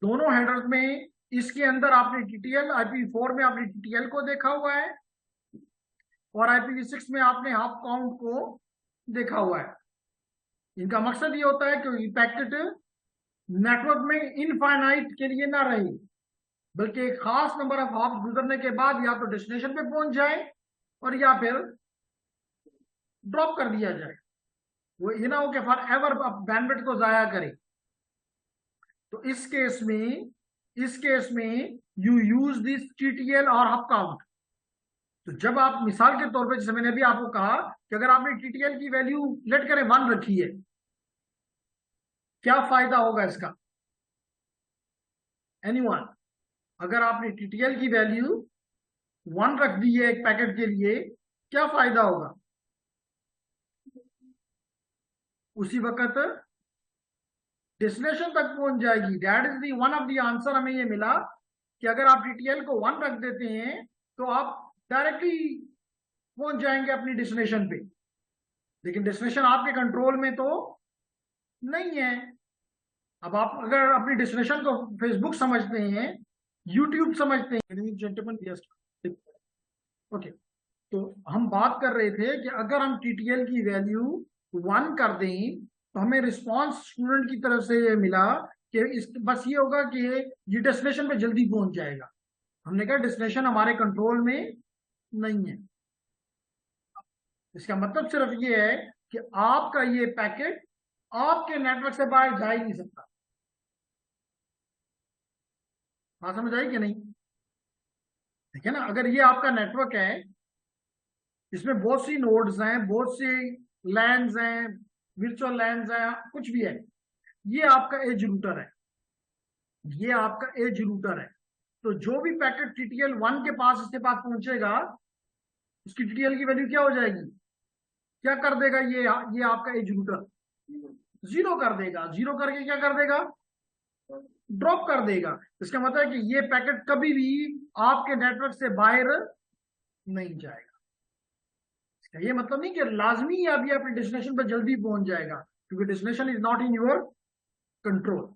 Speaker 1: दोनों हेडर्स में, इसके अंदर आपने TTL, IPv4 में आपने TTL को देखा हुआ है और IPv6 में आपने हॉप काउंट को देखा हुआ है। इनका मकसद ये होता है कि पैकेट नेटवर्क में इनफाइनाइट के लिए ना रहे, बल्कि एक खास नंबर ऑफ हॉप्स गुजरने के बाद या तो डेस्टिनेशन पे पहुंच जाए और या फिर ड्रॉप कर दिया जाए। वो ये ना हो कि फॉर एवर बैंडविड्थ को जाया करे। तो इस केस में यू यूज दिस TTL और हॉप काउंट। तो जब आप मिसाल के तौर पे, जैसे मैंने अभी आपको कहा कि अगर आपने TTL की वैल्यू लेट करें 1 रखी है, क्या फायदा होगा इसका? एनीवन? अगर आपने TTL की वैल्यू 1 रख दी है एक पैकेट के लिए, क्या फायदा होगा? उसी वक्त डेस्टिनेशन तक पहुंच जाएगी। That is the one of the answer हमें ये मिला कि अगर आप TTL को 1 रख देते हैं तो आप डायरेक्टली पहुंच जाएंगे अपनी डेस्टिनेशन पे। लेकिन डेस्टिनेशन आपके कंट्रोल में तो नहीं है। अब आप अगर अपनी डेस्टिनेशन को फेसबुक समझते हैं, यूट्यूब समझते हैं, जेंटलमैन गेस्ट, ओके, तो हम बात कर रहे थे कि अगर हम TTL की वैल्यू 1 कर दें तो हमें रिस्पांस स्टूडेंट की तरफ से ये मिला कि इस बस ये होगा कि ये डेस्टिनेशन पे जल्दी पहुंच जाएगा। हमने कहा डेस्टिनेशन हमारे कंट्रोल में नहीं है। इसका मतलब सिर्फ ये है कि आपका ये पैकेट आपके नेटवर्क से बाहर जा ही नहीं सकता। बात समझ आई कि नहीं? ठीक है ना, अगर ये आपका नेटवर्क है, इसमें बहुत सी नोड्स हैं, बहुत सी लैंड्स हैं, वर्चुअल लैंड्स हैं, कुछ भी है, ये आपका एज रूटर है, ये आपका एज रूटर है। तो जो भी पैकेट TTL 1 के पास इसके पास पहुंचेगा, उसकी TTL की वैल्यू क्या हो जाएगी? क्या कर देगा ये आपका एज रूटर? 0 कर देगा। 0 करके क्या कर देगा? ड्रॉप कर देगा। इसका मतलब है कि ये पैकेट कभी भी आपके नेटवर्क से बाहर नहीं जाएगा। इसका ये मतलब नहीं कि लाजमी अभी अपने डेस्टिनेशन पर जल्दी पहुंच जाएगा, क्योंकि destination is not in your control,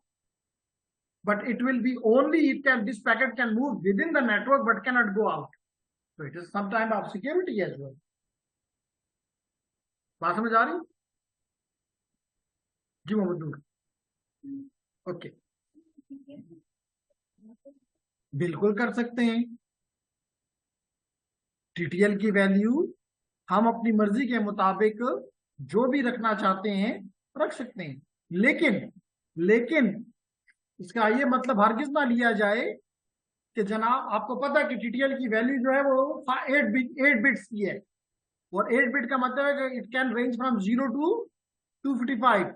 Speaker 1: but it will be only this packet can move within the network but cannot go out. So it is some type of security as well. बात समझ आ रही? जी मोहम्मद नूर, okay, बिल्कुल कर सकते हैं। TTL की value हम अपनी मर्जी के मुताबिक जो भी रखना चाहते हैं रख सकते हैं, लेकिन इसका ये मतलब हरगिज ना लिया जाए कि जनाब आपको पता है कि TTL की वैल्यू जो है वो 8 बिट्स की है, और 8 बिट का मतलब है कि it can range from 0 to 255।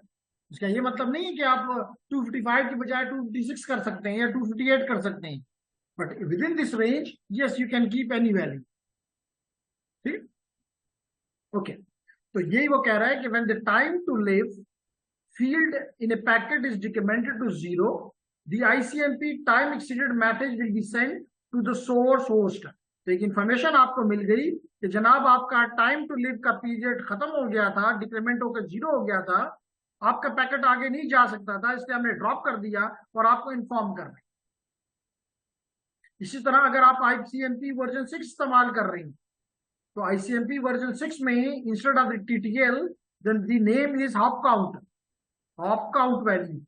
Speaker 1: इसका ये मतलब नहीं है कि आप 255 की बजाय 256 कर सकते हैं या 258 कर सकते हैं, but within this range yes you can keep any value. ठीक, ओके। तो यही वो कह रहा है कि when the time to live field in a packet is decremented to 0, the ICMP time exceeded message will be sent to the source host। तो एक इंफॉर्मेशन आपको मिल गई कि जनाब आपका टाइम टू लिव का पीरियड खत्म हो गया था, डिक्रीमेंट होकर 0 हो गया था, आपका पैकेट आगे नहीं जा सकता था, इसलिए हमने ड्रॉप कर दिया और आपको इन्फॉर्म कर रहे। इसी तरह अगर आप ICMP वर्जन 6 इस्तेमाल कर रही हैं तो ICMP वर्जन 6 में instead of the TTL then the name is hop count, hop count value.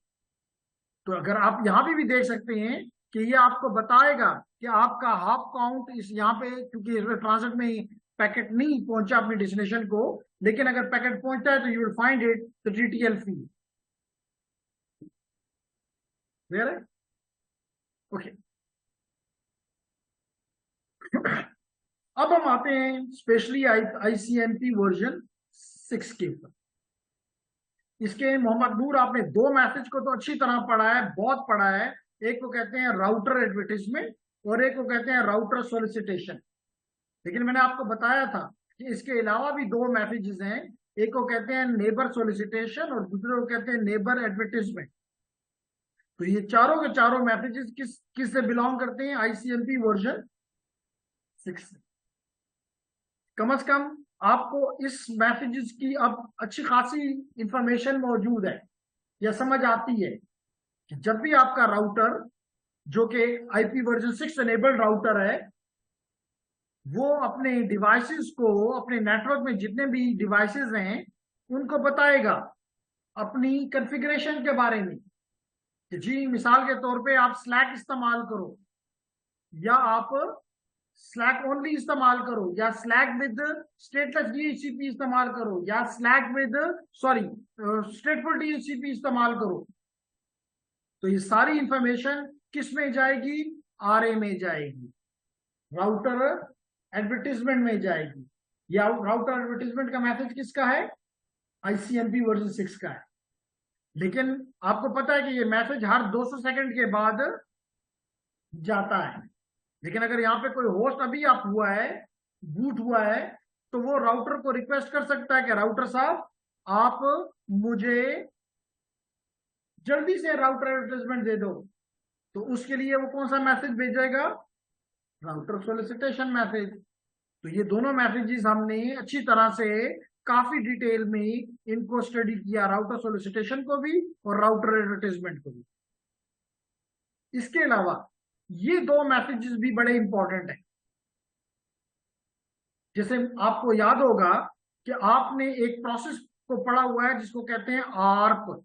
Speaker 1: तो अगर आप यहां पे भी देख सकते हैं कि ये आपको बताएगा कि आपका हॉप काउंट इस यहाँ पे, क्योंकि ट्रांजिट में पैकेट नहीं पहुंचा अपने डेस्टिनेशन को, लेकिन अगर पैकेट पहुंचता है तो you will find it the TTL field. Clear है? ओके। अब हम आते हैं स्पेशली ICMP वर्जन 6 के ऊपर। इसके मोहम्मद नूर आपने 2 मैसेज को तो अच्छी तरह पढ़ा है, बहुत पढ़ा है। एक को कहते हैं राउटर एडवर्टाइजमेंट और एक को कहते हैं राउटर सोलिसिटेशन। लेकिन मैंने आपको बताया था कि इसके अलावा भी दो मैसेजेस हैं, एक को कहते हैं नेबर सोलिसिटेशन और दूसरे को कहते हैं नेबर एडवर्टीजमेंट। तो ये चारों के चारों मैसेजेस किस से बिलोंग करते हैं? आईसीएमपी वर्जन 6 से। कम से कम आपको इस मैसेजेस की अब अच्छी खासी इंफॉर्मेशन मौजूद है या समझ आती है कि जब भी आपका राउटर जो कि आईपी वर्जन 6 एनेबल्ड राउटर है, वो अपने डिवाइसेस को, अपने नेटवर्क में जितने भी डिवाइसेस हैं उनको बताएगा अपनी कॉन्फ़िगरेशन के बारे में कि जी मिसाल के तौर पे आप स्लैक इस्तेमाल करो या आप स्लैक ओनली इस्तेमाल करो या स्लैक विद स्टेटलेस डीएचसीपी इस्तेमाल करो या स्लैक विद स्टेटफुल डीएचसीपी इस्तेमाल करो। तो ये सारी इंफॉर्मेशन किस में जाएगी? आरए में जाएगी, राउटर एडवर्टीजमेंट में जाएगी। या राउटर एडवर्टीजमेंट का मैसेज किसका है? आईसीएमपी वर्जन 6 का है। लेकिन आपको पता है कि ये मैसेज हर 200 सेकंड के बाद जाता है। लेकिन अगर यहाँ पे कोई होस्ट अभी आप हुआ है, बूट हुआ है, तो वो राउटर को रिक्वेस्ट कर सकता है कि राउटर साहब आप मुझे जल्दी से राउटर एडवर्टाइजमेंट दे दो। तो उसके लिए वो कौन सा मैसेज भेजेगा? Router solicitation message. तो ये दोनों मैसेजेस हमने अच्छी तरह से काफी डिटेल में इनको स्टडी किया, राउटर सोलिसिटेशन को भी और राउटर एडवर्टाइजमेंट को भी। इसके अलावा ये दो मैसेजेस भी बड़े इंपॉर्टेंट हैं। जैसे आपको याद होगा कि आपने एक प्रोसेस को पढ़ा हुआ है जिसको कहते हैं आर्प,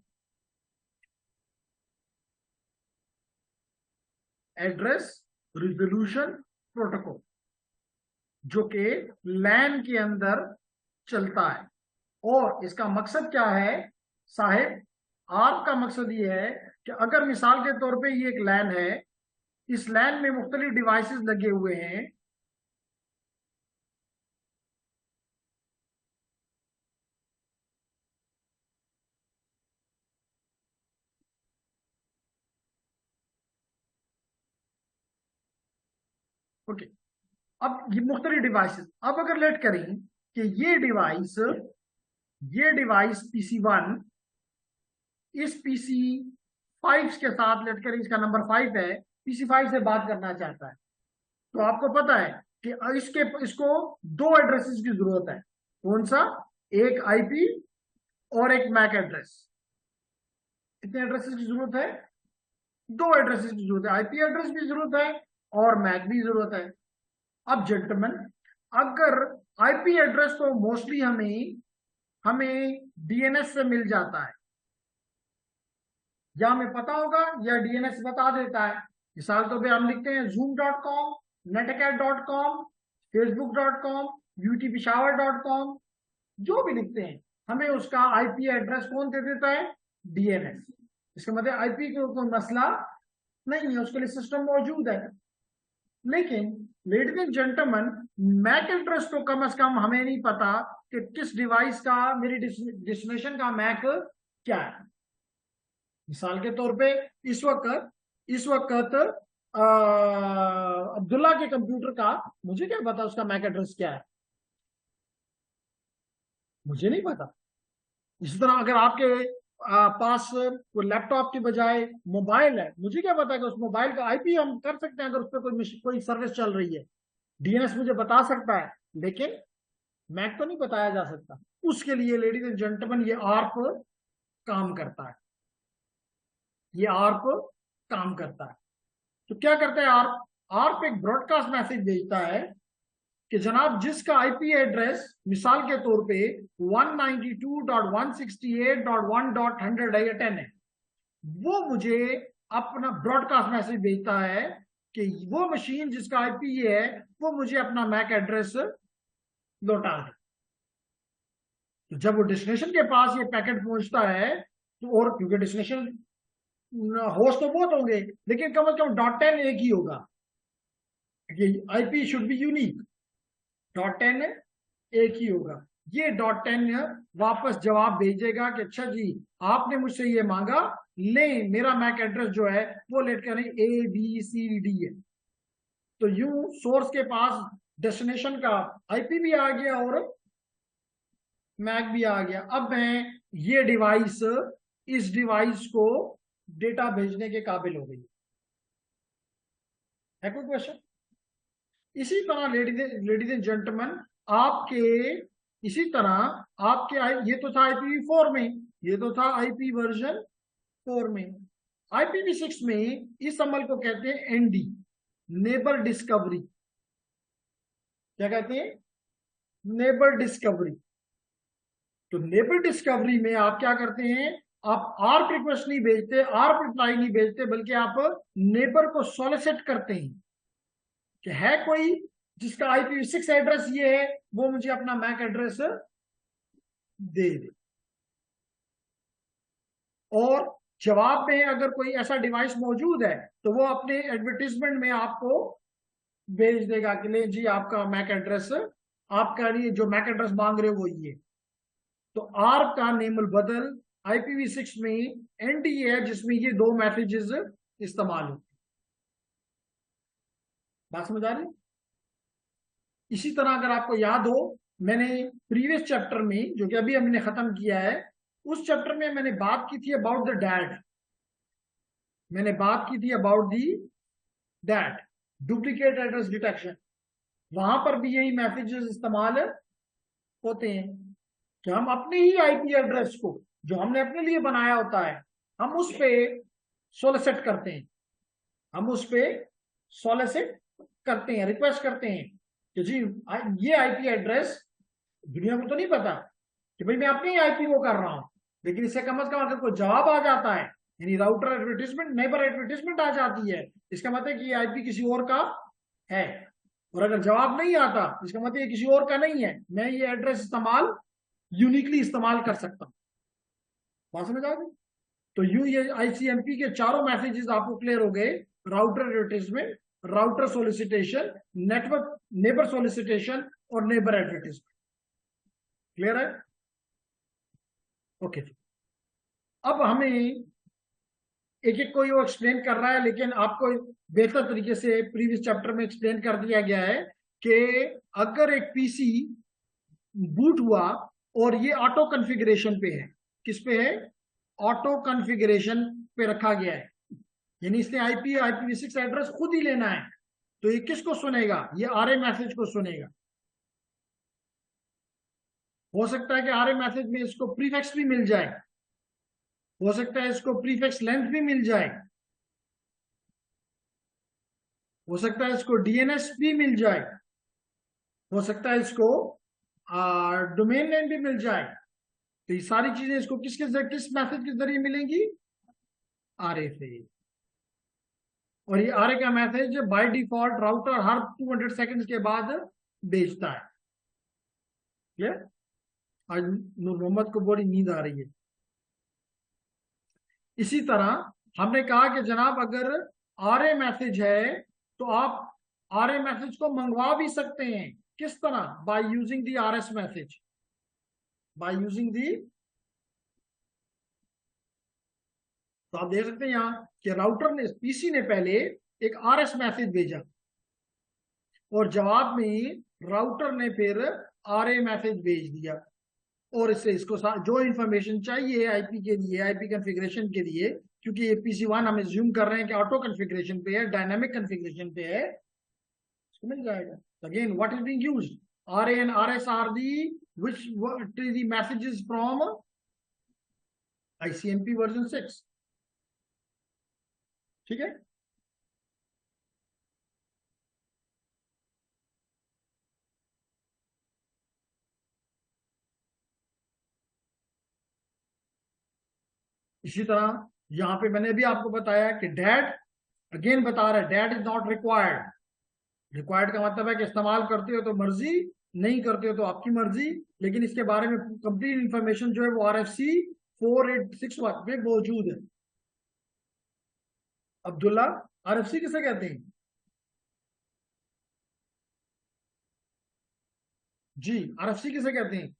Speaker 1: एड्रेस रिजोल्यूशन प्रोटोकॉल, जो कि लैन के अंदर चलता है। और इसका मकसद क्या है साहिब? आर्प का मकसद ये है कि अगर मिसाल के तौर पे ये एक लैन है, इस लैन में मुख्तलिफ डिवाइसेस लगे हुए हैं, ओके। अब ये मुख्तलिफ डिवाइसेस, अब अगर लेट करें कि ये डिवाइस PC1 इस PC5 के साथ, लेट करें इसका नंबर 5 है, PC5 से बात करना चाहता है, तो आपको पता है कि इसको दो एड्रेसेस की जरूरत है। कौन सा? एक आईपी और एक मैक एड्रेस। कितने एड्रेसेस की जरूरत है? दो एड्रेसेस की जरूरत है, आईपी एड्रेस भी जरूरत है और मैक भी जरूरत है। अब जेंटलमैन, अगर आईपी एड्रेस तो मोस्टली हमें डीएनएस से मिल जाता है, या हमें पता होगा या डीएनएस बता देता है। मिसाल तो पे हम लिखते हैं zoom.com, netacad.com, facebook.com, utpeshawar.com, जो भी लिखते हैं हमें उसका आईपी एड्रेस कौन दे देता है? डीएनएस। इसका मतलब आईपी को कोई मसला नहीं है, उसके लिए सिस्टम मौजूद है। लेकिन ladies and gentleman, MAC address तो कम से कम हमें नहीं पता कि किस डिवाइस का, मेरी डेस्टिनेशन का मैक क्या है। मिसाल के तौर पे इस वक्त अब्दुल्ला के कंप्यूटर का मुझे क्या पता उसका मैक एड्रेस क्या है? मुझे नहीं पता। इसी तरह अगर आपके पास लैपटॉप के बजाय मोबाइल है, मुझे क्या पता कि उस मोबाइल का आईपी हम कर सकते हैं अगर उस पर कोई सर्विस चल रही है। डीएनएस मुझे बता सकता है लेकिन मैक तो नहीं बताया जा सकता। उसके लिए लेडीज एंड जेंटलमैन ये आर्प काम करता है, ये आर्प काम करता है। तो क्या करता है आर्प? आर्प एक ब्रॉडकास्ट मैसेज भेजता है कि जनाब जिसका आईपी एड्रेस मिसाल के तौर पे 192.168.1.100 है, वो मुझे अपना ब्रॉडकास्ट मैसेज भेजता है कि वो मशीन जिसका आईपी है वो मुझे अपना मैक एड्रेस लौटा दे। तो जब वो डेस्टिनेशन के पास ये पैकेट पहुंचता है तो, और क्योंकि डेस्टिनेशन होस्ट तो बहुत होंगे लेकिन कम से कम .10 एक ही होगा, आईपी शुड बी यूनिक। .10 एक ही होगा। ये .10 वापस जवाब भेजेगा कि अच्छा जी आपने मुझसे ये मांगा, ले मेरा मैक एड्रेस जो है वो लेट करें ABCD है। तो यूं सोर्स के पास डेस्टिनेशन का आईपी भी आ गया और मैक भी आ गया। अब मैं ये डिवाइस इस डिवाइस को डेटा भेजने के काबिल हो गई है। कोई क्वेश्चन? इसी तरह लेडीज एंड जेंटलमैन, आपके इसी तरह आपके ये तो था IPv4 में, ये तो था IP वर्जन 4 में। IPv6 में इस अमल को कहते हैं ND, नेबर डिस्कवरी। क्या कहते हैं? Neighbour discovery. तो नेबर डिस्कवरी में आप क्या करते हैं? आप आर्क रिक्वेस्ट नहीं भेजते, आर्क रिप्लाई नहीं भेजते, बल्कि आप नेबर को सॉलिसिट करते हैं कि है कोई जिसका IPv6 एड्रेस ये है, वो मुझे अपना मैक एड्रेस दे दे। और जवाब में अगर कोई ऐसा डिवाइस मौजूद है तो वो अपने एडवर्टीजमेंट में आपको भेज देगा कि ले जी आपका मैक एड्रेस, आपका नहीं जो मैक एड्रेस मांग रहे हो वो ये। तो आर्क का नेमल बदल IPv6 में ND है, जिसमें ये दो मैसेजेस इस्तेमाल होते। बात समझ आ रही? इसी तरह अगर आपको याद हो, मैंने प्रीवियस चैप्टर में जो कि अभी हमने खत्म किया है, उस चैप्टर में मैंने बात की थी अबाउट द डैड। मैंने बात की थी about the that, duplicate address detection. वहां पर भी यही मैसेजेस इस्तेमाल होते हैं कि हम अपने ही IP एड्रेस को जो हमने अपने लिए बनाया होता है, हम उस पे सोलिसिट करते हैं, हम उस पे सोलिसिट करते हैं, रिक्वेस्ट करते हैं कि जी ये IP एड्रेस दुनिया को तो नहीं पता कि भाई मैं अपने ही IP वो कर रहा हूं, लेकिन इससे कम से कम अगर कोई जवाब आ जाता है, यानी राउटर एडवर्टीजमेंट, नेबर एडवर्टीजमेंट आ जाती है, इसका मतलब है कि ये IP किसी और का है। और अगर जवाब नहीं आता, इसका मतलब ये किसी और का नहीं है, मैं ये एड्रेस इस्तेमाल यूनिकली इस्तेमाल कर सकता हूं। बात समझ आ गई? तो यूं ये ICMP के चारों मैसेजेस आपको क्लियर हो गए: router advertisement, router solicitation, network neighbour solicitation और नेबर एडवर्टीजमेंट। क्लियर है? ओके। अब हमें एक एक कोई वो एक्सप्लेन कर रहा है, लेकिन आपको बेहतर तरीके से प्रीवियस चैप्टर में एक्सप्लेन कर दिया गया है कि अगर एक PC बूट हुआ और ये ऑटो कॉन्फ़िगरेशन पे है, किस पे है? ऑटो कॉन्फ़िगरेशन पे रखा गया है, यानी इसने IPv6 एड्रेस खुद ही लेना है, तो ये किसको सुनेगा? ये RA मैसेज को सुनेगा। हो सकता है कि RA मैसेज में इसको प्रीफिक्स भी मिल जाए, हो सकता है इसको प्रीफिक्स लेंथ भी मिल जाए, हो सकता है इसको DNS भी मिल जाए, हो सकता है इसको डोमेन नेम भी मिल जाए। तो ये सारी चीजें इसको किस मैसेज के जरिए मिलेंगी? RA से। और ये RA का message by default router her 200 seconds के बाद भेजता है। क्लियर? आज नूर मोहम्मद को बड़ी नींद आ रही है। इसी तरह हमने कहा कि जनाब अगर RA मैसेज है तो आप RA मैसेज को मंगवा भी सकते हैं। किस तरह? By using the RS message, by using the. तो आप देख सकते हैं यहां कि राउटर ने, PC ने पहले एक RS मैसेज भेजा और जवाब में राउटर ने फिर RA मैसेज भेज दिया, और इससे इसको जो इंफॉर्मेशन चाहिए IP के लिए, IP कॉन्फ़िगरेशन के लिए, क्योंकि ये PC1 हम एज्यूम कर रहे हैं कि ऑटो कॉन्फ़िगरेशन पे है, डायनामिक कॉन्फ़िगरेशन पे है, इसको मिल जाएगा। Again what is being used? RA and RS are the which the messages from ICMP version 6। ठीक है? इसी तरह यहां पे मैंने भी आपको बताया कि डैट, अगेन बता रहा है, that is not required. Required का मतलब है कि इस्तेमाल करते हो तो मर्जी, नहीं करते हो तो आपकी मर्जी, लेकिन इसके बारे में कंप्लीट इंफॉर्मेशन जो है वो RFC 4861 में मौजूद है। अब्दुल्ला, RFC किसे कहते हैं? जी, RFC किसे कहते हैं?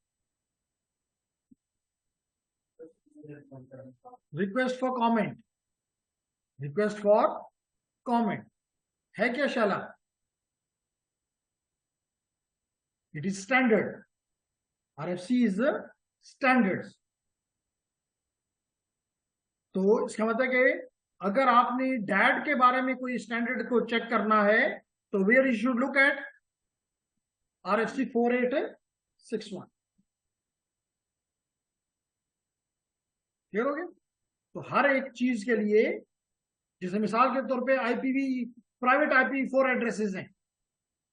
Speaker 1: Request for comment, request for comment है क्या शाला? It is standard, RFC is standard. तो इसका मतलब कि अगर आपने डैड के बारे में कोई स्टैंडर्ड को चेक करना है तो where you should look at RFC 4861। Clear हो गया? तो हर एक चीज के लिए, जैसे मिसाल के तौर पे IPv प्राइवेट IPv4 एड्रेसेस हैं,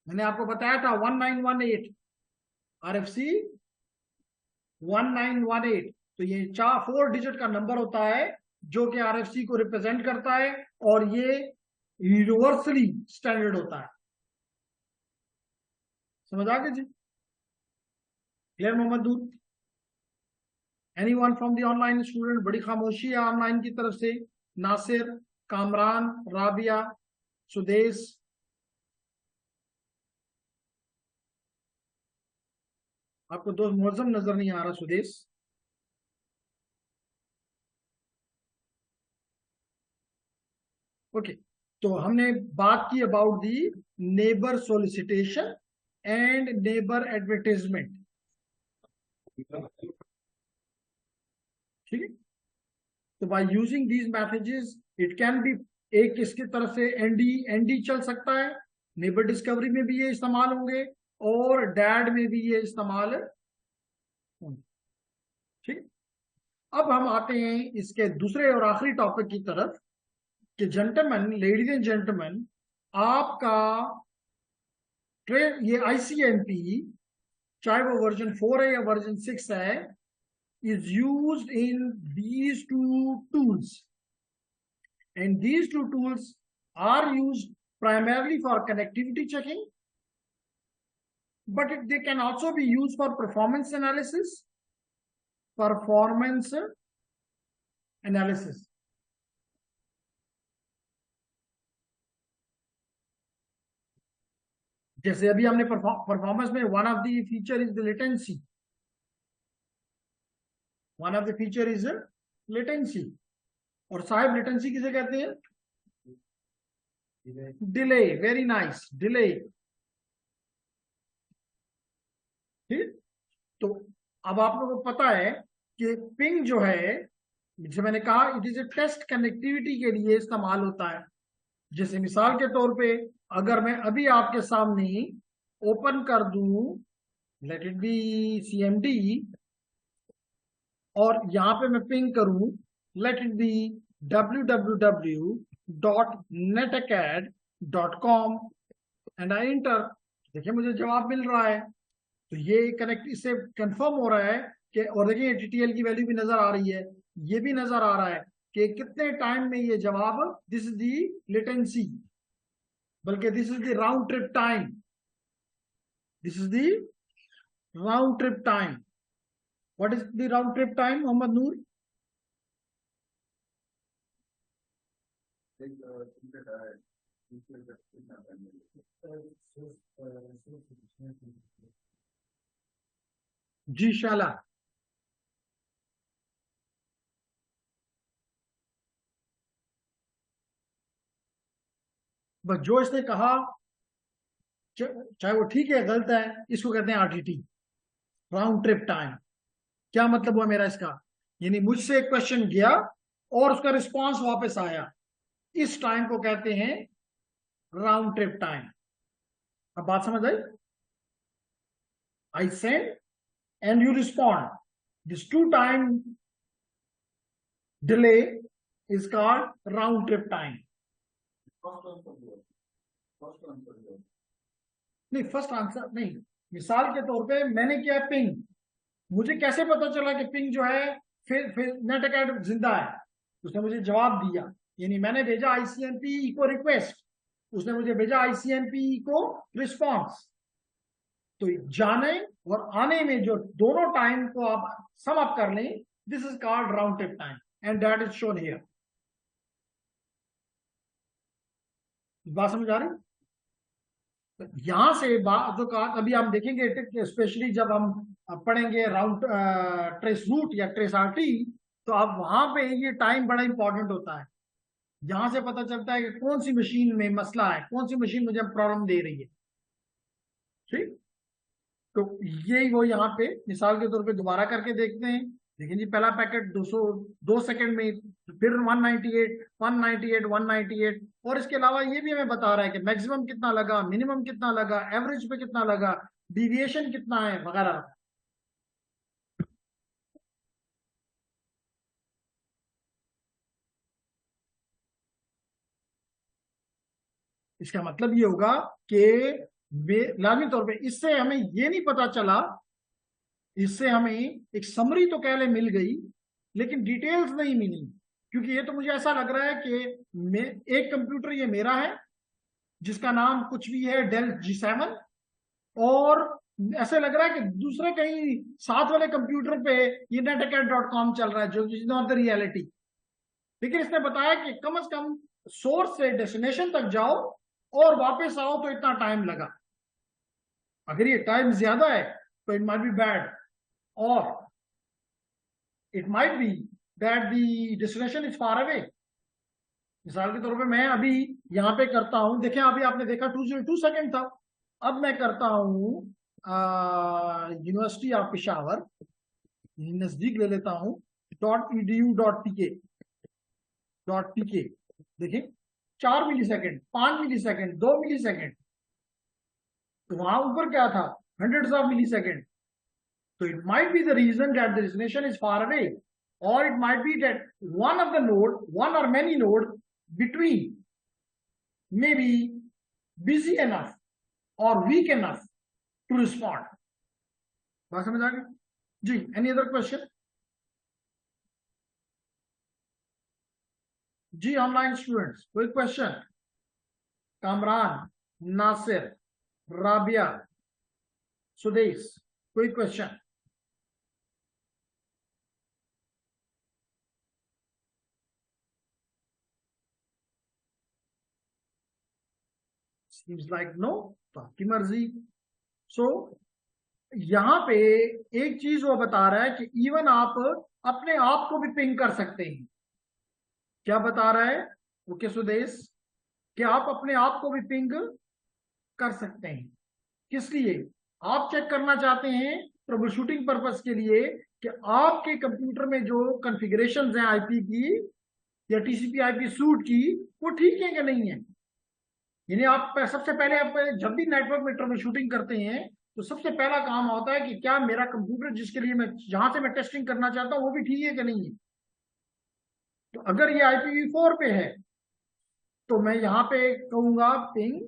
Speaker 1: मैंने आपको बताया था 1918 RFC 1918। तो ये 4 डिजिट का नंबर होता है जो कि RFC को रिप्रेजेंट करता है, और ये यूनिवर्सली स्टैंडर्ड होता है। समझ आ गया जी? क्लियर मोहम्मद दूर? Anyone from the online student? बड़ी खामोशी है ऑनलाइन की तरफ से। नासिर, कामरान, राबिया, सुदेश। आपको दोस्त मुअज्जम नजर नहीं आ रहा सुदेश? ओके, तो हमने बात की about the neighbour solicitation and neighbour advertisement. ठीक है? तो by using these messages it can be, एक इसकी तरफ से एनडी चल सकता है, नेबर डिस्कवरी में भी ये इस्तेमाल होंगे और डैड में भी ये इस्तेमाल होंगे। ठीक, अब हम आते हैं इसके दूसरे और आखिरी टॉपिक की तरफ कि जेंटलमैन, लेडीज एंड जेंटलमैन, आपका ये ICMP, चाहे वो वर्जन 4 है या वर्जन 6 है, is used in these two tools, and these two tools are used primarily for connectivity checking, but they can also be used for performance analysis. जैसे अभी हमने परफॉर्मेंस में one of the feature is the latency, one of the feature is latency. और साहब latency किसे कहते हैं? Delay. Very nice, delay. ठीक, तो अब आप लोगों को पता है कि पिंग जो है, जैसे मैंने कहा, it is a test connectivity के लिए इस्तेमाल होता है। जैसे मिसाल के तौर पे अगर मैं अभी आपके सामने ओपन कर दूं, लेट इट बी CMD, और यहां पे मैं पिंग करूं let it be www.netacad.com and I enter. देखिए मुझे जवाब मिल रहा है। तो ये कनेक्ट, इससे कंफर्म हो रहा है कि, और देखिए TTL की वैल्यू भी नजर आ रही है, ये भी नजर आ रहा है कि कितने टाइम में ये जवाब, दिस इज दी लेटेंसी, बल्कि this is the round trip time, this is the round trip time. What is the round trip time, Mohammad Noor? जी शाला। बस जो इसने कहा, चाहे वो ठीक है गलत है, इसको कहते हैं RTT, राउंड ट्रिप टाइम। क्या मतलब हुआ मेरा इसका? यानी मुझसे एक क्वेश्चन गया और उसका रिस्पांस वापस आया, इस टाइम को कहते हैं राउंड ट्रिप टाइम। अब बात समझ आई? I send and you respond. This 2 time delay is called round trip time. नहीं, फर्स्ट आंसर नहीं। मिसाल के तौर पे मैंने किया पिंग, मुझे कैसे पता चला कि पिंग जो है फिर नेटअकैड जिंदा है? उसने मुझे जवाब दिया, यानी मैंने भेजा ICMP को रिक्वेस्ट, उसने मुझे भेजा ICMP को रिस्पॉन्स। तो जाने और आने में जो दोनों टाइम को आप सम अप कर लें, this is called round trip time and that is shown here. बात समझ आ रही? तो यहां से बात तो अभी हम देखेंगे, स्पेशली जब हम पढ़ेंगे राउंड ट्रेस रूट या ट्रेस RT, तो अब वहां पे ये टाइम बड़ा इंपॉर्टेंट होता है। यहां से पता चलता है कि कौन सी मशीन में मसला है, कौन सी मशीन मुझे प्रॉब्लम दे रही है। ठीक, तो यही वो यहाँ पे मिसाल के तौर पे दोबारा करके देखते हैं। देखिए जी, पहला पैकेट 2 सेकंड में, फिर 198, 198, 198, और इसके अलावा ये भी हमें बता रहा है कि मैक्सिमम कितना लगा, मिनिमम कितना लगा, एवरेज पे कितना लगा, डिविएशन कितना है वगैरह। इसका मतलब ये होगा कि लाजमी तौर पे इससे हमें ये नहीं पता चला, इससे हमें एक समरी तो कह ले मिल गई, लेकिन डिटेल्स नहीं मिली। क्योंकि ये तो मुझे ऐसा लग रहा है कि एक कंप्यूटर ये मेरा है जिसका नाम कुछ भी है, डेल G7, और ऐसे लग रहा है कि दूसरे कहीं साथ वाले कंप्यूटर पे ये netacad.com चल रहा है, जो इज नॉट द रियलिटी। लेकिन इसने बताया कि कम से कम सोर्स से डेस्टिनेशन तक जाओ और वापस आओ तो इतना टाइम लगा। अगर ये टाइम ज्यादा है तो इट माइट बी बैड, और it might be that the destination is far away. मिसाल के तौर पे मैं अभी यहाँ पे करता हूं, देखें अभी आपने देखा 202 सेकंड था। अब मैं करता हूं यूनिवर्सिटी ऑफ पेशावर, नजदीक ले लेता हूं, .edu.pk, देखिए 4 millisecond, 5 millisecond, 2 millisecond, तो वहां ऊपर क्या था, hundreds of millisecond. So it might be the reason that the destination is far away, or it might be that one of the node, one or many node between may be busy enough or weak enough to respond. बात समझ आ गई जी? Any other question? जी online students, कोई question? Kamran, Nasir, Rabia, Sudesh, कोई question? Seems like no, तो आपकी मर्जी। सो यहां पे एक चीज वो बता रहा है कि इवन आप अपने आप को भी पिंग कर सकते हैं। क्या बता रहा है? ओके सुदेश, कि आप अपने आप को भी पिंग कर सकते हैं। किस लिए? आप चेक करना चाहते हैं ट्रबल शूटिंग पर्पस के लिए कि आपके कंप्यूटर में जो कॉन्फ़िगरेशंस हैं आईपी की या टीसीपी आईपी सूट की, वो ठीक है कि नहीं है। यानी आप सबसे पहले आप जब भी नेटवर्क में ट्रबल शूटिंग करते हैं तो सबसे पहला काम होता है कि क्या मेरा कंप्यूटर जिसके लिए मैं जहां से मैं टेस्टिंग करना चाहता हूं वो भी ठीक है कि नहीं है। तो अगर ये IPv4 पे है तो मैं यहाँ पे कहूंगा पिंग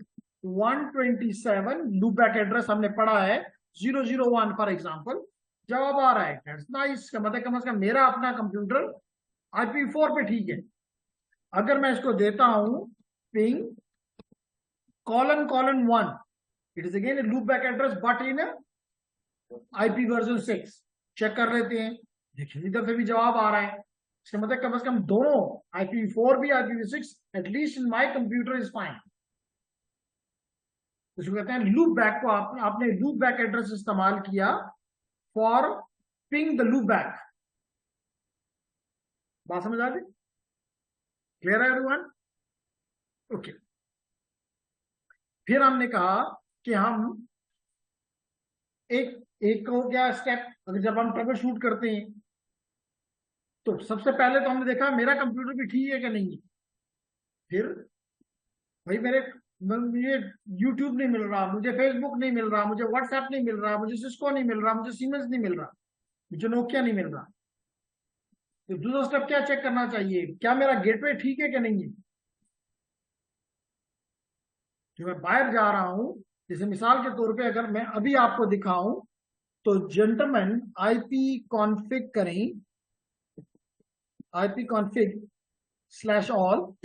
Speaker 1: 127, लूप बैक एड्रेस हमने पढ़ा है 001 फॉर एग्जांपल, जवाब आ रहा है। दैट्स नाइस, का मतलब कम से कम मेरा अपना कंप्यूटर IPv4 पे ठीक है। अगर मैं इसको देता हूं ping ::1, it is again loop back address but in IP version 6, check कर लेते हैं। देखिए इधर से भी जवाब आ रहा है, इसका मतलब कम से कम दोनों IPv4 भी IPv6 at least in my computer is fine. तो कहते हैं लूप बैक को आपने लूप बैक एड्रेस इस्तेमाल किया for ping the loop back. बात समझ आ गई? क्लियर है एवरीवन? ओके। फिर हमने कहा कि हम एक एक हो गया स्टेप, अगर जब हम ट्रबल शूट करते हैं तो सबसे पहले तो हमने देखा मेरा कंप्यूटर भी ठीक है कि नहीं है। फिर भाई मुझे यूट्यूब नहीं मिल रहा, मुझे फेसबुक नहीं मिल रहा, मुझे व्हाट्सएप नहीं मिल रहा, मुझे सिस्को नहीं मिल रहा, मुझे सीमेंस नहीं मिल रहा, मुझे नोकिया नहीं मिल रहा। तो दूसरा स्टेप क्या चेक करना चाहिए, क्या मेरा गेटवे ठीक है कि नहीं है। जो मैं बाहर जा रहा हूं, जैसे मिसाल के तौर पे अगर मैं अभी आपको दिखाऊं तो जेंटलमैन IP कॉन्फ़िग करें, IP config/all,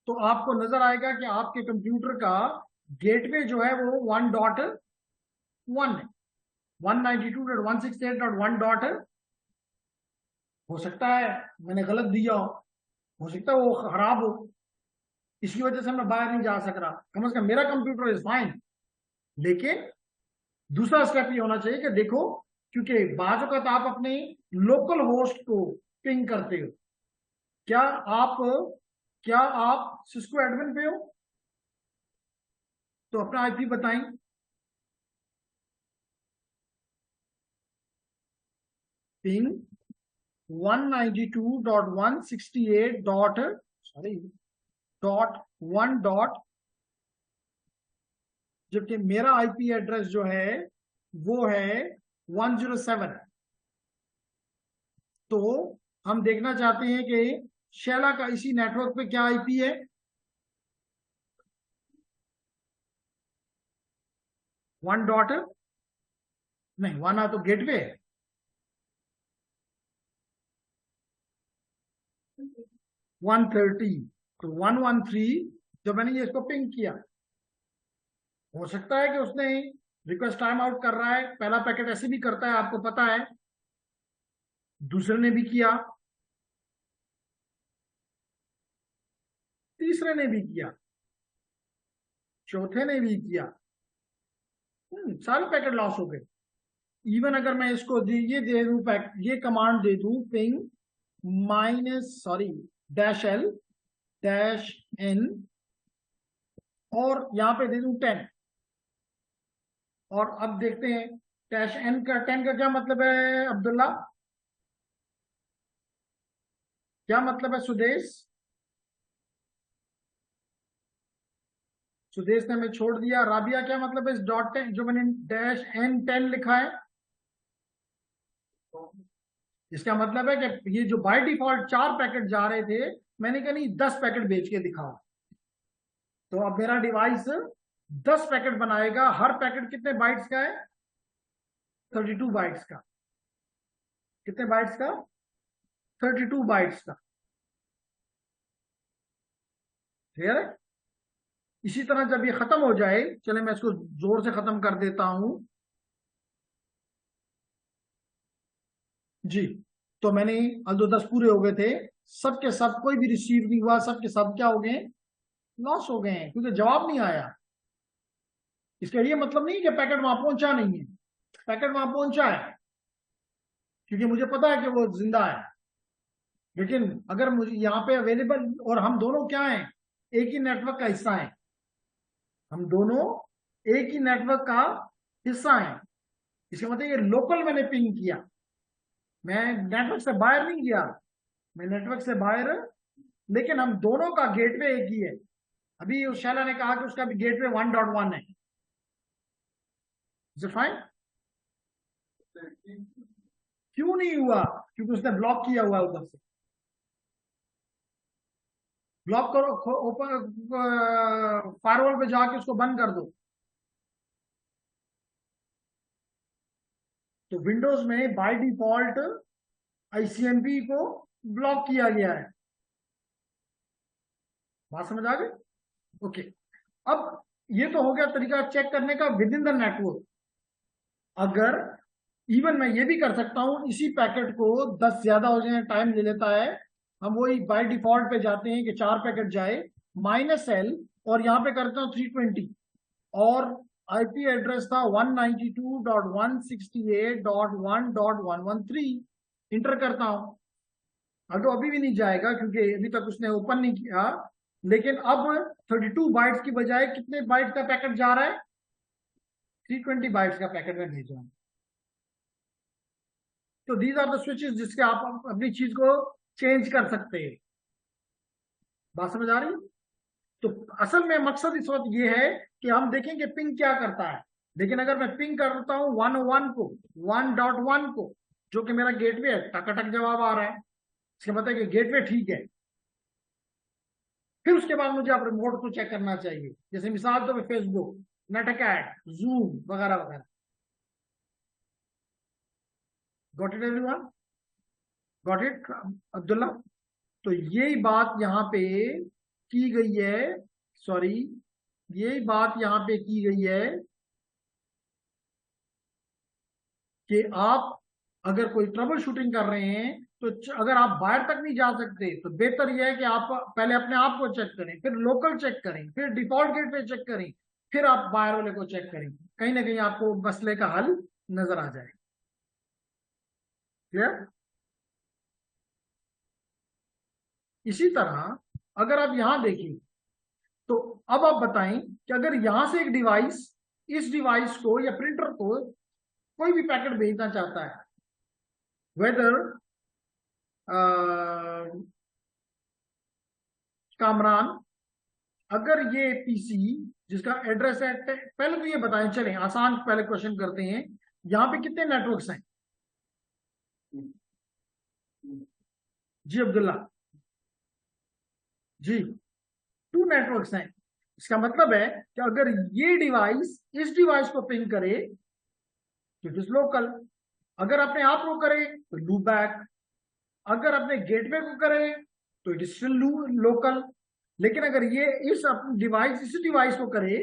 Speaker 1: तो आपको नजर आएगा कि आपके कंप्यूटर का गेटवे जो है वो 1.1 है, 192.168.1. हो सकता है मैंने गलत दिया हो सकता है वो खराब हो, इसकी वजह से मैं बाहर नहीं जा सक रहा। कम से कम मेरा कंप्यूटर इज फाइन। लेकिन दूसरा स्टेप ये होना चाहिए कि देखो, क्योंकि बाज़ औक़ात आप अपने लोकल होस्ट को पिंग करते हो, क्या आप सिस्को एडमिन पे हो? तो अपना IP बताएं। पिंग 192.168.1 जबकि मेरा आईपी एड्रेस जो है वो है 107। तो हम देखना चाहते हैं कि शैला का इसी नेटवर्क पे क्या आईपी है। वन डॉट नहीं, वन आ तो गेटवे है। 130 तो 113 जब मैंने ये इसको पिंग किया, हो सकता है कि उसने रिक्वेस्ट टाइम आउट कर रहा है, पहला पैकेट ऐसे भी करता है आपको पता है, दूसरे ने भी किया, तीसरे ने भी किया, चौथे ने भी किया, सारे पैकेट लॉस हो गए। इवन अगर मैं इसको ये दे दूं, ये कमांड दे दूं पिंग -l-n और यहां पे दे दूं 10, और अब देखते हैं -n का 10 का क्या मतलब है अब्दुल्ला, क्या मतलब है सुदेश? सुदेश ने हमें छोड़ दिया। राबिया क्या मतलब है इस .10 जो मैंने -n10 लिखा है? इसका मतलब है कि ये जो बाय डिफॉल्ट 4 पैकेट जा रहे थे, मैंने कहा नहीं 10 पैकेट बेच के दिखाओ। तो अब मेरा डिवाइस 10 पैकेट बनाएगा। हर पैकेट कितने बाइट्स का है? 32 बाइट्स का। कितने बाइट्स का? 32 बाइट्स का। क्लियर है? इसी तरह जब ये खत्म हो जाए, चले मैं इसको जोर से खत्म कर देता हूं जी। तो मैंने दो 10 पूरे हो गए थे, सबके सब कोई भी रिसीव नहीं हुआ, सबके सब क्या हो गए? लॉस हो गए हैं, क्योंकि जवाब नहीं आया। इसका ये मतलब नहीं कि पैकेट वहां पहुंचा नहीं है, पैकेट वहां पहुंचा है, क्योंकि मुझे पता है कि वो जिंदा है। लेकिन अगर मुझे यहाँ पे अवेलेबल, और हम दोनों क्या हैं? एक ही नेटवर्क का हिस्सा है, हम दोनों एक ही नेटवर्क का हिस्सा है। इसका मतलब ये लोकल मैंने पिंग किया, मैं नेटवर्क से बाहर नहीं गया, मैं नेटवर्क से बाहर, लेकिन हम दोनों का गेटवे एक ही है। अभी उस शैला ने कहा कि उसका भी गेटवे 1.1 है। फाइन? क्यों नहीं हुआ? क्योंकि उसने ब्लॉक किया हुआ है उधर से। ब्लॉक करो, ओपन फायरवॉल पे जाके उसको बंद कर दो। तो विंडोज में बाय डिफॉल्ट आईसीएमपी को ब्लॉक किया गया है। बात समझ आ गई? ओके। अब ये तो हो गया तरीका चेक करने का विद इन द नेटवर्क। अगर इवन मैं ये भी कर सकता हूं, इसी पैकेट को 10 ज्यादा हो जाए, टाइम ले लेता है, हम वही बाय डिफॉल्ट पे जाते हैं कि 4 पैकेट जाए -l, और यहां पे करता हूं 320, और आईपी एड्रेस था 192.168.1.113, इंटर करता हूं। अब तो अभी भी नहीं जाएगा क्योंकि अभी तक उसने ओपन नहीं किया, लेकिन अब 32 बाइट्स की बजाय कितने बाइट का पैकेट जा रहा है? 320 बाइट्स का पैकेट में भेज रहा हूं। तो दीज आर द स्विचेस जिसके आप अपनी चीज को चेंज कर सकते हैं। बात समझ आ रही है? तो असल में मकसद इस वक्त ये है कि हम देखें कि पिंग क्या करता है। लेकिन अगर मैं पिंग करता हूं 101 को, 1.1 को, जो कि मेरा गेटवे है, टकाटक जवाब आ रहा है, इसका मतलब कि गेटवे ठीक है। फिर उसके बाद मुझे अपने मोड को चेक करना चाहिए, जैसे मिसाल तो फेसबुक, नेटकैट, जूम वगैरह वगैरह। Got it everyone? Got it Abdullah? तो यही बात यहां पे की गई है, सॉरी, यही बात यहां पे की गई है कि आप अगर कोई ट्रबल शूटिंग कर रहे हैं, तो अगर आप बाहर तक नहीं जा सकते, तो बेहतर यह है कि आप पहले अपने आप को चेक करें, फिर लोकल चेक करें, फिर डिफॉल्ट गेट पे चेक करें, फिर आप बाहर वाले को चेक करें। कहीं ना कहीं आपको मसले का हल नजर आ जाए। क्लियर? इसी तरह अगर आप यहां देखें, तो अब आप बताएं कि अगर यहां से एक डिवाइस इस डिवाइस को या प्रिंटर को कोई भी पैकेट भेजना चाहता है, वेदर कामरान, अगर ये पीसी जिसका एड्रेस है, पहले तो ये बताएं, चलें आसान पहले क्वेश्चन करते हैं, यहाँ पे कितने नेटवर्क्स हैं? जी अब्दुल्ला जी, 2 नेटवर्क्स हैं। इसका मतलब है कि अगर ये डिवाइस इस डिवाइस को पिंग करे तो इट इज लोकल, अगर अपने आप को करे तो लूप बैक, अगर अपने गेटवे को करे तो इट इज स्टिल लोकल। लेकिन अगर ये इस डिवाइस को करे,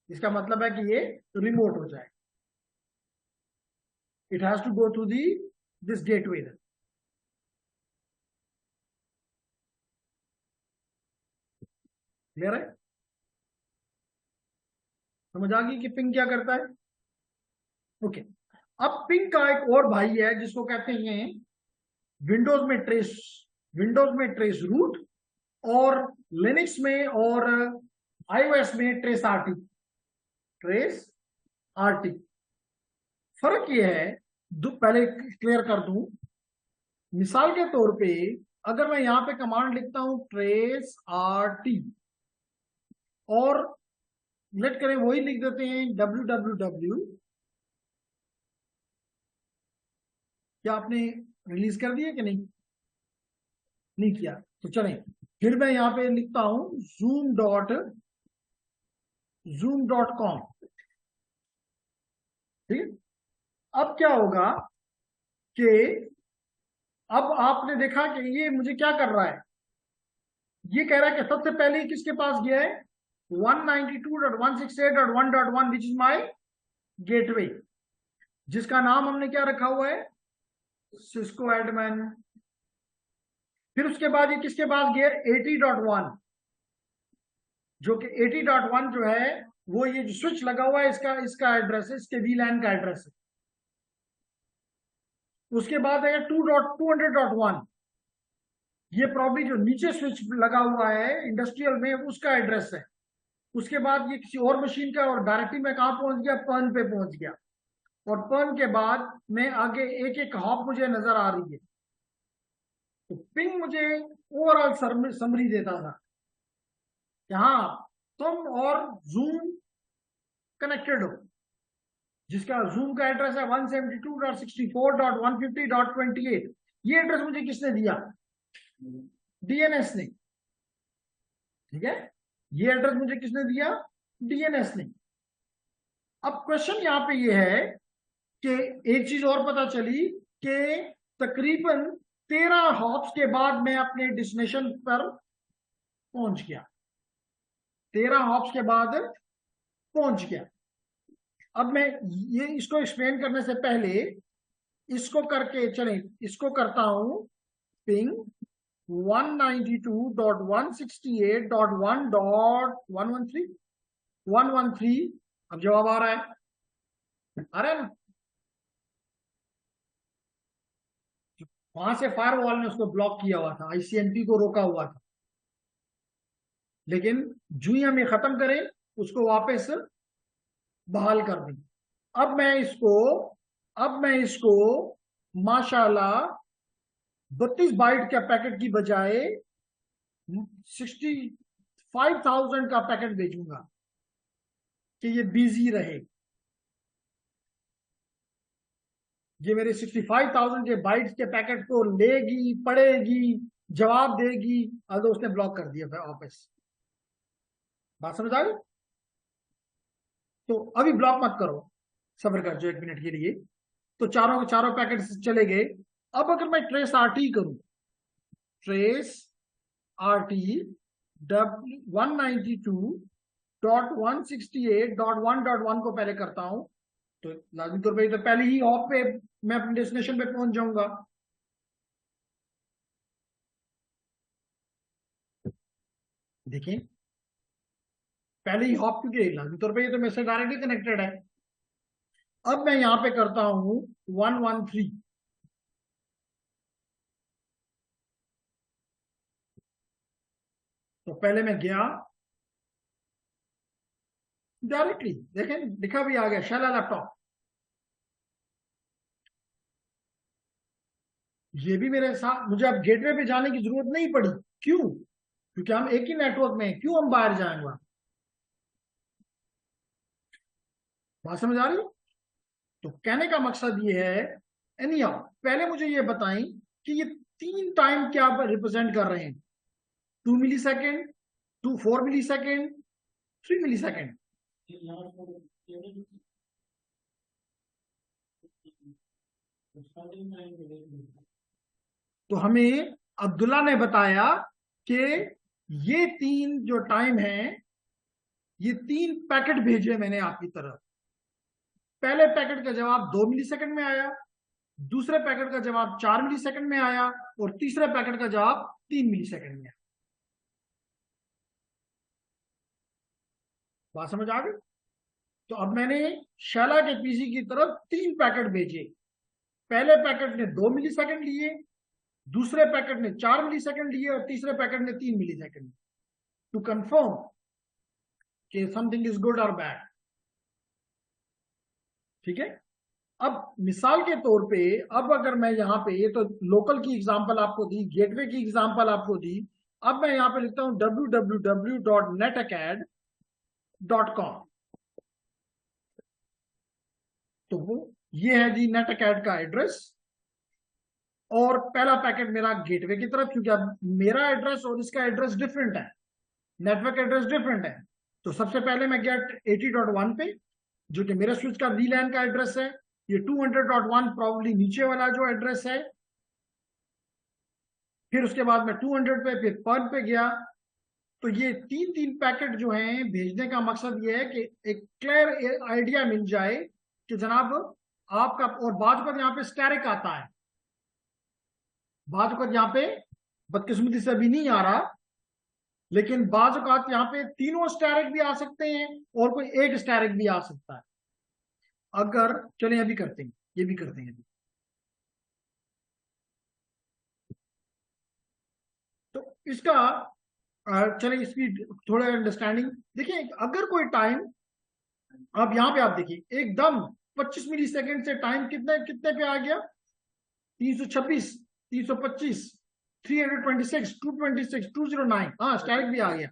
Speaker 1: इसका मतलब है कि ये रिमोट हो जाए, it has to go to this gateway. Clear है? समझ आ गई कि पिंग क्या करता है? ओके। अब पिंग का एक और भाई है जिसको कहते हैं विंडोज में ट्रेस रूट, और लिनक्स में और आईओएस में ट्रेस आरटी। फर्क ये है, पहले क्लियर कर दूं, मिसाल के तौर पे अगर मैं यहां पे कमांड लिखता हूं ट्रेस आरटी, और लेट करें वही लिख देते हैं www, क्या आपने रिलीज कर दिया कि नहीं किया? तो चलें, फिर मैं यहां पे लिखता हूं zoom.com। ठीक है? अब क्या होगा कि अब आपने देखा कि ये मुझे क्या कर रहा है, ये कह रहा है कि सबसे पहले किसके पास गया है, 192.168.1.1 विच इज माय गेटवे, जिसका नाम हमने क्या रखा हुआ है, सिस्को एडमिन। फिर उसके बाद ये किसके पास गया, 80.1, जो कि 80.1 जो है वो ये जो स्विच लगा हुआ है इसका एड्रेस है, इसके वीलैन का एड्रेस है। उसके बाद है 2.200.1, ये प्रॉब्ली जो नीचे स्विच लगा हुआ है इंडस्ट्रियल में उसका एड्रेस है। उसके बाद ये किसी और मशीन का, और डायरेक्टली मैं कहां पहुंच गया, पर्न पे पहुंच गया, और पर्न के बाद मैं आगे एक एक हॉप मुझे नजर आ रही है। तो पिंग मुझे ओवरऑल समरी देता था कि हाँ तुम और जूम कनेक्टेड हो, जिसका जूम का एड्रेस है 172.64.150.28। ये एड्रेस मुझे किसने दिया, डीएनएस ने। ठीक है, ये एड्रेस मुझे किसने दिया, डीएनएस ने। अब क्वेश्चन यहां पे ये है कि एक चीज और पता चली कि तकरीबन 13 हॉप्स के बाद मैं अपने डेस्टिनेशन पर पहुंच गया, 13 हॉप्स के बाद पहुंच गया। अब मैं ये इसको एक्सप्लेन करने से पहले इसको करके चले, इसको करता हूं पिंग 192.168.1.113। अब जवाब आ रहा है ना? वहां से फायरवॉल ने उसको ब्लॉक किया हुआ था, आईसीएमपी को रोका हुआ था, लेकिन जो ही हम ये खत्म करें उसको वापस बहाल कर दें। अब मैं इसको माशाल्लाह 32 बाइट के पैकेट की बजाय 65,000 का पैकेट भेजूंगा कि ये बिजी रहे। ये मेरे 65,000 के बाइट्स के पैकेट को लेगी, पढ़ेगी, जवाब देगी, अगर उसने ब्लॉक कर दिया था वापस। बात समझ आ गई? तो अभी ब्लॉक मत करो, सब्र कर जो 1 मिनट के लिए। तो चारों के चारों पैकेट चले गए। अब अगर मैं ट्रेस आरटी करूं, ट्रेस आरटी 192.168.1.1 को पहले करता हूं, तो लाजमी तौर पर तो पहले ही हॉप पे मैं अपने डेस्टिनेशन पे पहुंच जाऊंगा। देखिए पहले ही हॉप, क्योंकि लाजमी तौर पर ये तो मेरे से डायरेक्टली कनेक्टेड है। अब मैं यहां पे करता हूं 113, तो पहले मैं गया डायरेक्टली, देखें लिखा भी आ गया शैला लैपटॉप। ये भी मेरे साथ, मुझे अब गेटवे पे जाने की जरूरत नहीं पड़ी। क्यों? क्योंकि हम एक ही नेटवर्क में हैं, क्यों हम बाहर जाएंगे? बात समझ आ रही है? तो कहने का मकसद ये है, एनी पहले मुझे ये बताएं कि ये तीन टाइम क्या रिप्रेजेंट कर रहे हैं? 2 मिली सेकेंड, 4 मिली सेकेंड, 3 मिली सेकेंड। तो हमें अब्दुल्ला ने बताया कि ये तीन जो टाइम है, ये तीन पैकेट भेजे मैंने आपकी तरफ। पहले पैकेट का जवाब 2 मिली सेकेंड में आया, दूसरे पैकेट का जवाब 4 मिली सेकेंड में आया, और तीसरे पैकेट का जवाब 3 मिली सेकेंड में आया। बात समझ आ गई? तो अब मैंने शैला के पीसी की तरफ तीन पैकेट भेजे। पहले पैकेट ने 2 मिली सेकेंड लिए, दूसरे पैकेट ने 4 मिली सेकेंड लिए, और तीसरे पैकेट ने 3 मिली सेकेंड। टू कंफर्म कि समथिंग इज गुड और बैड। ठीक है? अब मिसाल के तौर पे, अब अगर मैं यहां पे, ये तो लोकल की एग्जांपल आपको दी, गेटवे की एग्जांपल आपको दी, अब मैं यहां पे लिखता हूं www.netacad.com। तो वो ये है जी नेटअकैड का एड्रेस, और पहला पैकेट मेरा गेटवे की तरफ, क्योंकि अब मेरा एड्रेस और इसका एड्रेस डिफरेंट है, नेटवर्क एड्रेस डिफरेंट है। तो सबसे पहले मैं गया 80.1 पे, जो कि मेरे स्विच का वीलैन का एड्रेस है। ये 200.1 प्रॉब्ली नीचे वाला जो एड्रेस है। फिर उसके बाद मैं 200 पे, फिर पर पे गया। तो ये तीन तीन पैकेट जो हैं भेजने का मकसद ये है कि एक क्लियर आइडिया मिल जाए कि जनाब आपका, और बाज वक्त यहाँ पे स्टैरिक आता है, बाज वक्त यहाँ पे बदकिस्मती से अभी नहीं आ रहा, लेकिन बाज वक्त यहाँ पे तीनों स्टैरिक भी आ सकते हैं और कोई एक स्टैरिक भी आ सकता है। अगर चलें अभी करते हैं, ये भी करते हैं अभी। तो इसका चले इसकी थोड़ा अंडरस्टैंडिंग देखिए। अगर कोई टाइम, अब यहां पे आप देखिए एकदम 25 मिली सेकेंड से टाइम कितने कितने पे आ गया? 326, 325, 326, 226, 209। हाँ, स्टैरिक भी आ गया।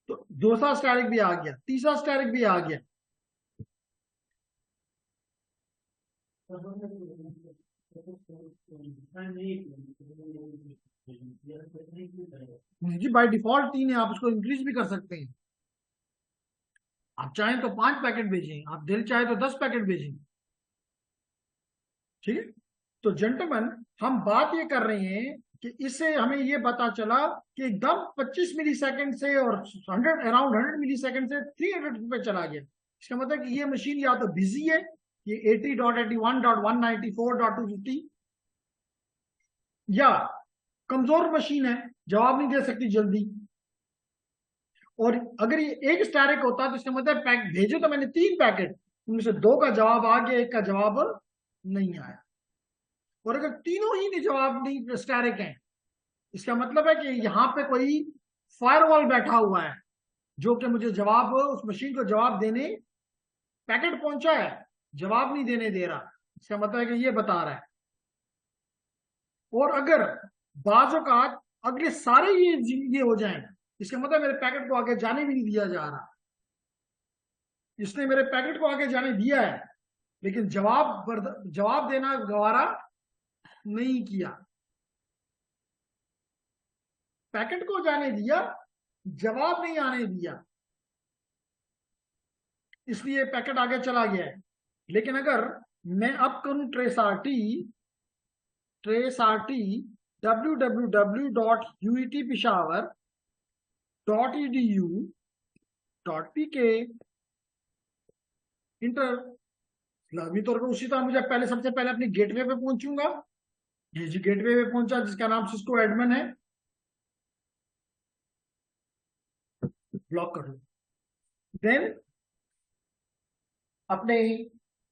Speaker 1: तो दूसरा स्टैरिक भी आ गया, तीसरा स्टैरिक भी आ गया। जी बाय डिफॉल्ट 3 है, आप उसको इंक्रीज भी कर सकते हैं। आप चाहें तो 5 पैकेट भेजें, आप दिल चाहे तो 10 पैकेट भेजें। ठीक है? तो जेंटलमैन, हम बात ये कर रहे हैं कि इससे हमें ये पता चला कि एकदम 25 मिली सेकेंड से और 100 मिली सेकेंड से 300 पे चला गया। इसका मतलब कि ये मशीन या तो बिजी है, ये 80.81.194.250, या कमजोर मशीन है, जवाब नहीं दे सकती जल्दी। और अगर ये एक स्टैरिक होता तो इसका मतलब पैक भेजे तो मैंने 3 पैकेट, उनमें से 2 का जवाब आ गया, एक का जवाब नहीं आया। और अगर तीनों ही जवाब नहीं स्टैरिक हैं, इसका मतलब है कि यहां पे कोई फायरवॉल बैठा हुआ है जो कि मुझे जवाब, उस मशीन को जवाब देने, पैकेट पहुंचा है, जवाब नहीं देने दे रहा। इसका मतलब है कि ये बता रहा है। और अगर बाजों का अगले सारे ये हो जाए, इसका मतलब मेरे पैकेट को आगे जाने भी नहीं दिया जा रहा। इसने मेरे पैकेट को आगे जाने दिया है, लेकिन जवाब देना गवारा नहीं किया। पैकेट को जाने दिया, जवाब नहीं आने दिया, इसलिए पैकेट आगे चला गया है। लेकिन अगर मैं अब करूं ट्रेस आरटी www.uitpeshawar.edu.pk इंटर, लाजमी तौर पर उसी तरह मुझे पहले, सबसे पहले अपनी गेटवे पे पहुंचूंगा। ये जी गेटवे पे पहुंचा, जिसका नाम सिस्को एडमिन है, ब्लॉक कर लो। देन अपने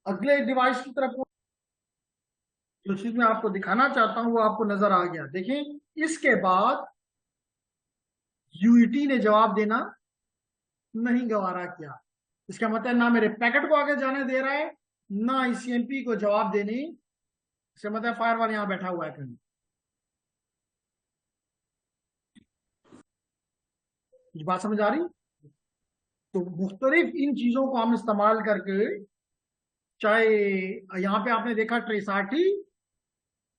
Speaker 1: अगले डिवाइस की तरफ, जो चीज मैं आपको दिखाना चाहता हूं वो आपको नजर आ गया। देखें, इसके बाद यूईटी ने जवाब देना नहीं गवारा किया। इसका मतलब ना मेरे पैकेट को आगे जाने दे रहा है, ना ICMP को जवाब देने से मतलब फायरवॉल यहां बैठा हुआ है कहीं। कुछ बात समझ आ रही? तो मुख्तलिफ इन चीजों को हम इस्तेमाल करके, चाहे यहां पे आपने देखा ट्रेसाटी,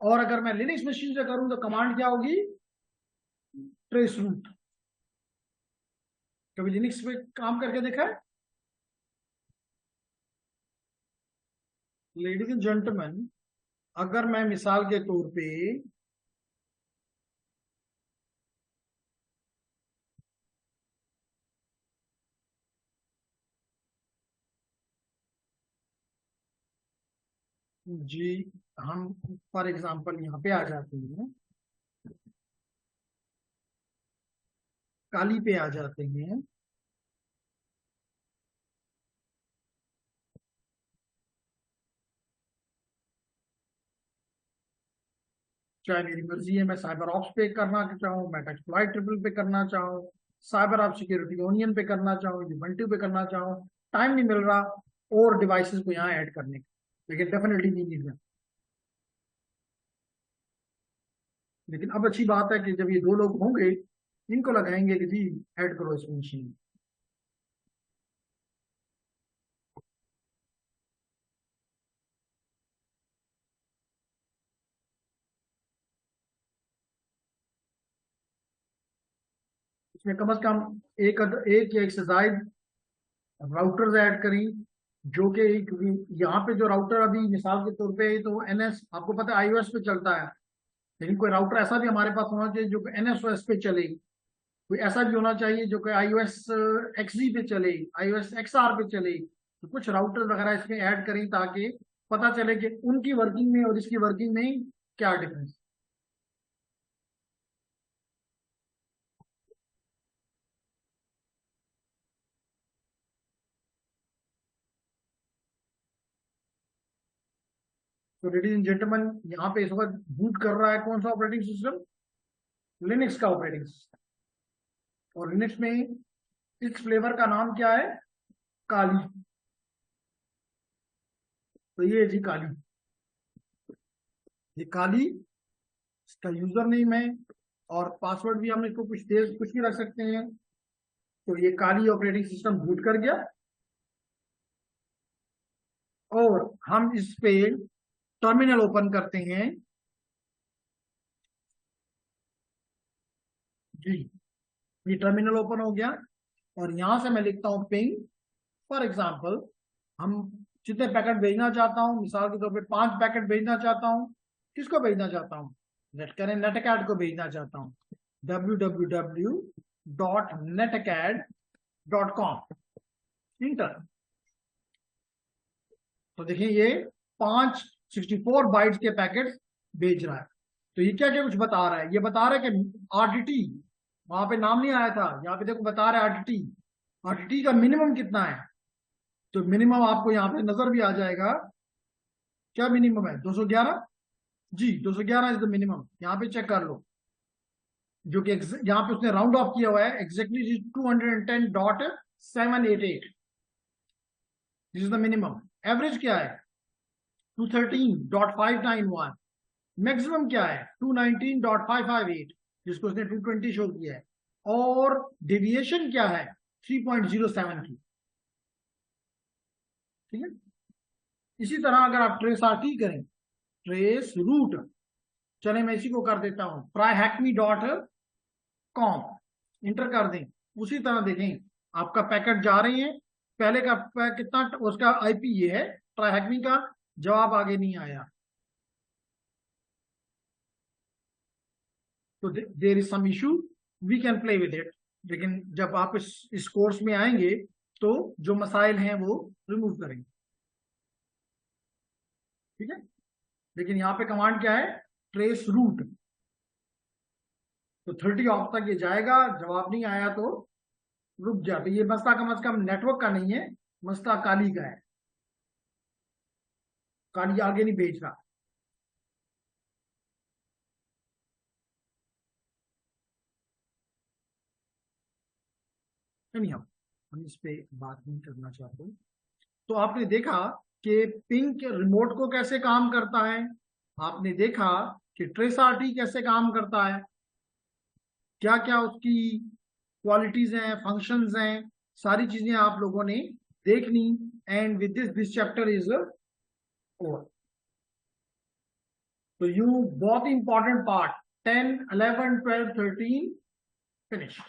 Speaker 1: और अगर मैं लिनक्स मशीन से करूं तो कमांड क्या होगी? Trace root. कभी लिनक्स पे काम करके देखा है? लेडीज एंड जेंटलमैन, अगर मैं मिसाल के तौर पे जी, हम फॉर एग्जांपल यहाँ पे आ जाते हैं, काली पे आ जाते हैं, चाहे मेरी मर्जी है मैं साइबर ऑप्स पे करना चाहूँ, मेटास्प्लॉइट ट्रिपल पे करना चाहूँ, साइबर ऑप सिक्योरिटी ओनियन पे करना चाहूँ, यूबंटू पे करना चाहूँ, टाइम नहीं मिल रहा और डिवाइसेस को यहाँ ऐड करने का, लेकिन डेफिनेटली नहीं मिल रहा। लेकिन अब अच्छी बात है कि जब ये दो लोग होंगे, इनको लगाएंगे कि जी ऐड करो इस मशीन में। इसमें कम से कम एक या एक से ज्यादा राउटर्स ऐड करें, जो कि क्योंकि यहाँ पे जो राउटर अभी मिसाल के तौर पे तो NS आपको पता है iOS पे चलता है, लेकिन कोई राउटर ऐसा भी हमारे पास होना चाहिए जो कि NSOS पे चले, कोई ऐसा भी होना चाहिए जो कि iOS XZ पे चले, iOS XR पे चले। तो कुछ राउटर वगैरह इसमें ऐड करें ताकि पता चले कि उनकी वर्किंग में और इसकी वर्किंग में क्या डिफरेंस। तो लेडीज एंड जेंटलमैन, यहाँ पे इस वक्त बूट कर रहा है कौन सा ऑपरेटिंग सिस्टम? लिनक्स का ऑपरेटिंग सिस्टम। और लिनक्स में इस फ्लेवर का नाम क्या है? काली। तो ये जी काली, ये काली इसका यूजर नेम है, और पासवर्ड भी हम इसको कुछ देर कुछ भी रख सकते हैं। तो ये काली ऑपरेटिंग सिस्टम बूट कर गया, और हम इस पे टर्मिनल ओपन करते हैं जी। ये टर्मिनल ओपन हो गया, और यहां से मैं लिखता हूं पिंग। फॉर एग्जाम्पल, हम जितने पैकेट भेजना चाहता हूं, मिसाल के तौर पे 5 पैकेट भेजना चाहता हूं। किसको भेजना चाहता हूं? नेट करें नेटकैट को भेजना चाहता हूं। www.netacad.com, inter. तो देखिए ये 564 बाइट्स के पैकेट भेज रहा है। तो ये क्या क्या कुछ बता रहा है? ये बता रहा है कि RTT, वहां पे नाम नहीं आया था, यहाँ पे देखो बता रहा है RTT। RTT का मिनिमम कितना है? तो मिनिमम आपको यहाँ पे नजर भी आ जाएगा। क्या मिनिमम है? 211 जी, 211 इज द मिनिमम। यहाँ पे चेक कर लो, जो कि यहाँ पे उसने राउंड ऑफ किया हुआ है exactly 210.788। This is the minimum. Average क्या है? 213.591। मैक्सिमम क्या है? 219.558, जिसको उसने 220 शो किया है। और डेविएशन क्या है? 3.07 की। ठीक है। इसी तरह अगर आप ट्रेस RT करें, ट्रेस रूट, चले मैं इसी को कर देता हूं tryhackme.com, इंटर कर दें। उसी तरह देखें आपका पैकेट जा रहे हैं, पहले का कितना उसका IP ये है ट्राईहैकमी का, जवाब आगे नहीं आया। तो there is some issue, we can play with it. लेकिन जब आप इस कोर्स में आएंगे तो जो मसाइल हैं वो रिमूव करेंगे। ठीक है। लेकिन यहाँ पे कमांड क्या है? Trace route. तो 30 ऑफ तक ये जाएगा, जवाब नहीं आया तो रुक जा। तो ये मसला कम से कम नेटवर्क का नहीं है, मसला काली का है। काली आगे नहीं भेज रहा। नहीं, हम इस पे बात नहीं करना चाहते। तो आपने देखा कि पिंक रिमोट को कैसे काम करता है, आपने देखा कि ट्रेस आरटी कैसे काम करता है, क्या क्या उसकी क्वालिटीज हैं, फंक्शंस हैं, सारी चीजें आप लोगों ने देख ली। And with this chapter is over. तो यू बहुत ही इंपॉर्टेंट पार्ट 10, 11, 12, 13 फिनिश्ड।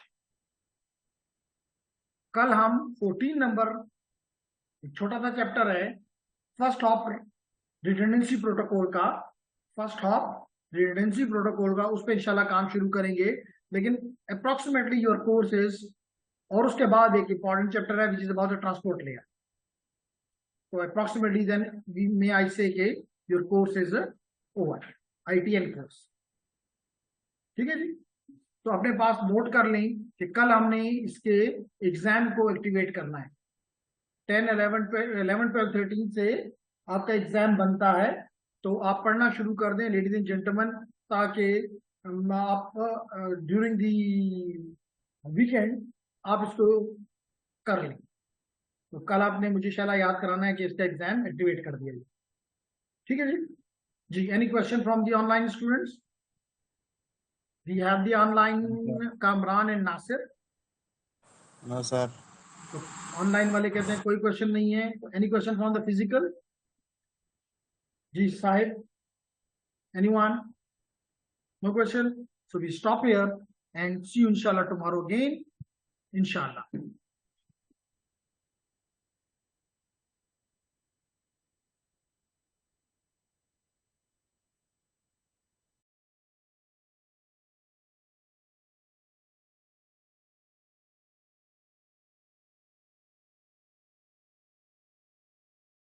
Speaker 1: कल हम 14 नंबर, छोटा सा चैप्टर है, फर्स्ट हॉप रिडंडेंसी प्रोटोकॉल का, फर्स्ट हॉप रिडंडेंसी प्रोटोकॉल का, उस पर इंशाल्लाह काम शुरू करेंगे। लेकिन अप्रोक्सीमेटली योर कोर्स इज, और उसके बाद एक इंपॉर्टेंट चैप्टर है which is about the transport layer. तो अप्रोक्सीमेटली देन मे आई से के your course is over, ITN course. ठीक है जी। तो अपने पास नोट कर लें कि कल हमने इसके एग्जाम को एक्टिवेट करना है। 10, 11, 12, 13 से आपका एग्जाम बनता है। तो आप पढ़ना शुरू कर दें लेडीज एंड जेंटलमैन, ताकि आप ड्यूरिंग दी वीकेंड आप इसको कर लें। तो कल आपने मुझे शाला याद कराना है कि इसका एग्जाम एक्टिवेट कर दिया जाए। ठीक है जी। जी, any question from the online students? We have the online Kamran and Nasir.
Speaker 3: No sir.
Speaker 1: तो ऑनलाइन वाले कहते हैं कोई क्वेश्चन नहीं है। Any question from the physical? जी साहिब, anyone? No question. So we stop here and see you inshallah tomorrow again. Inshallah.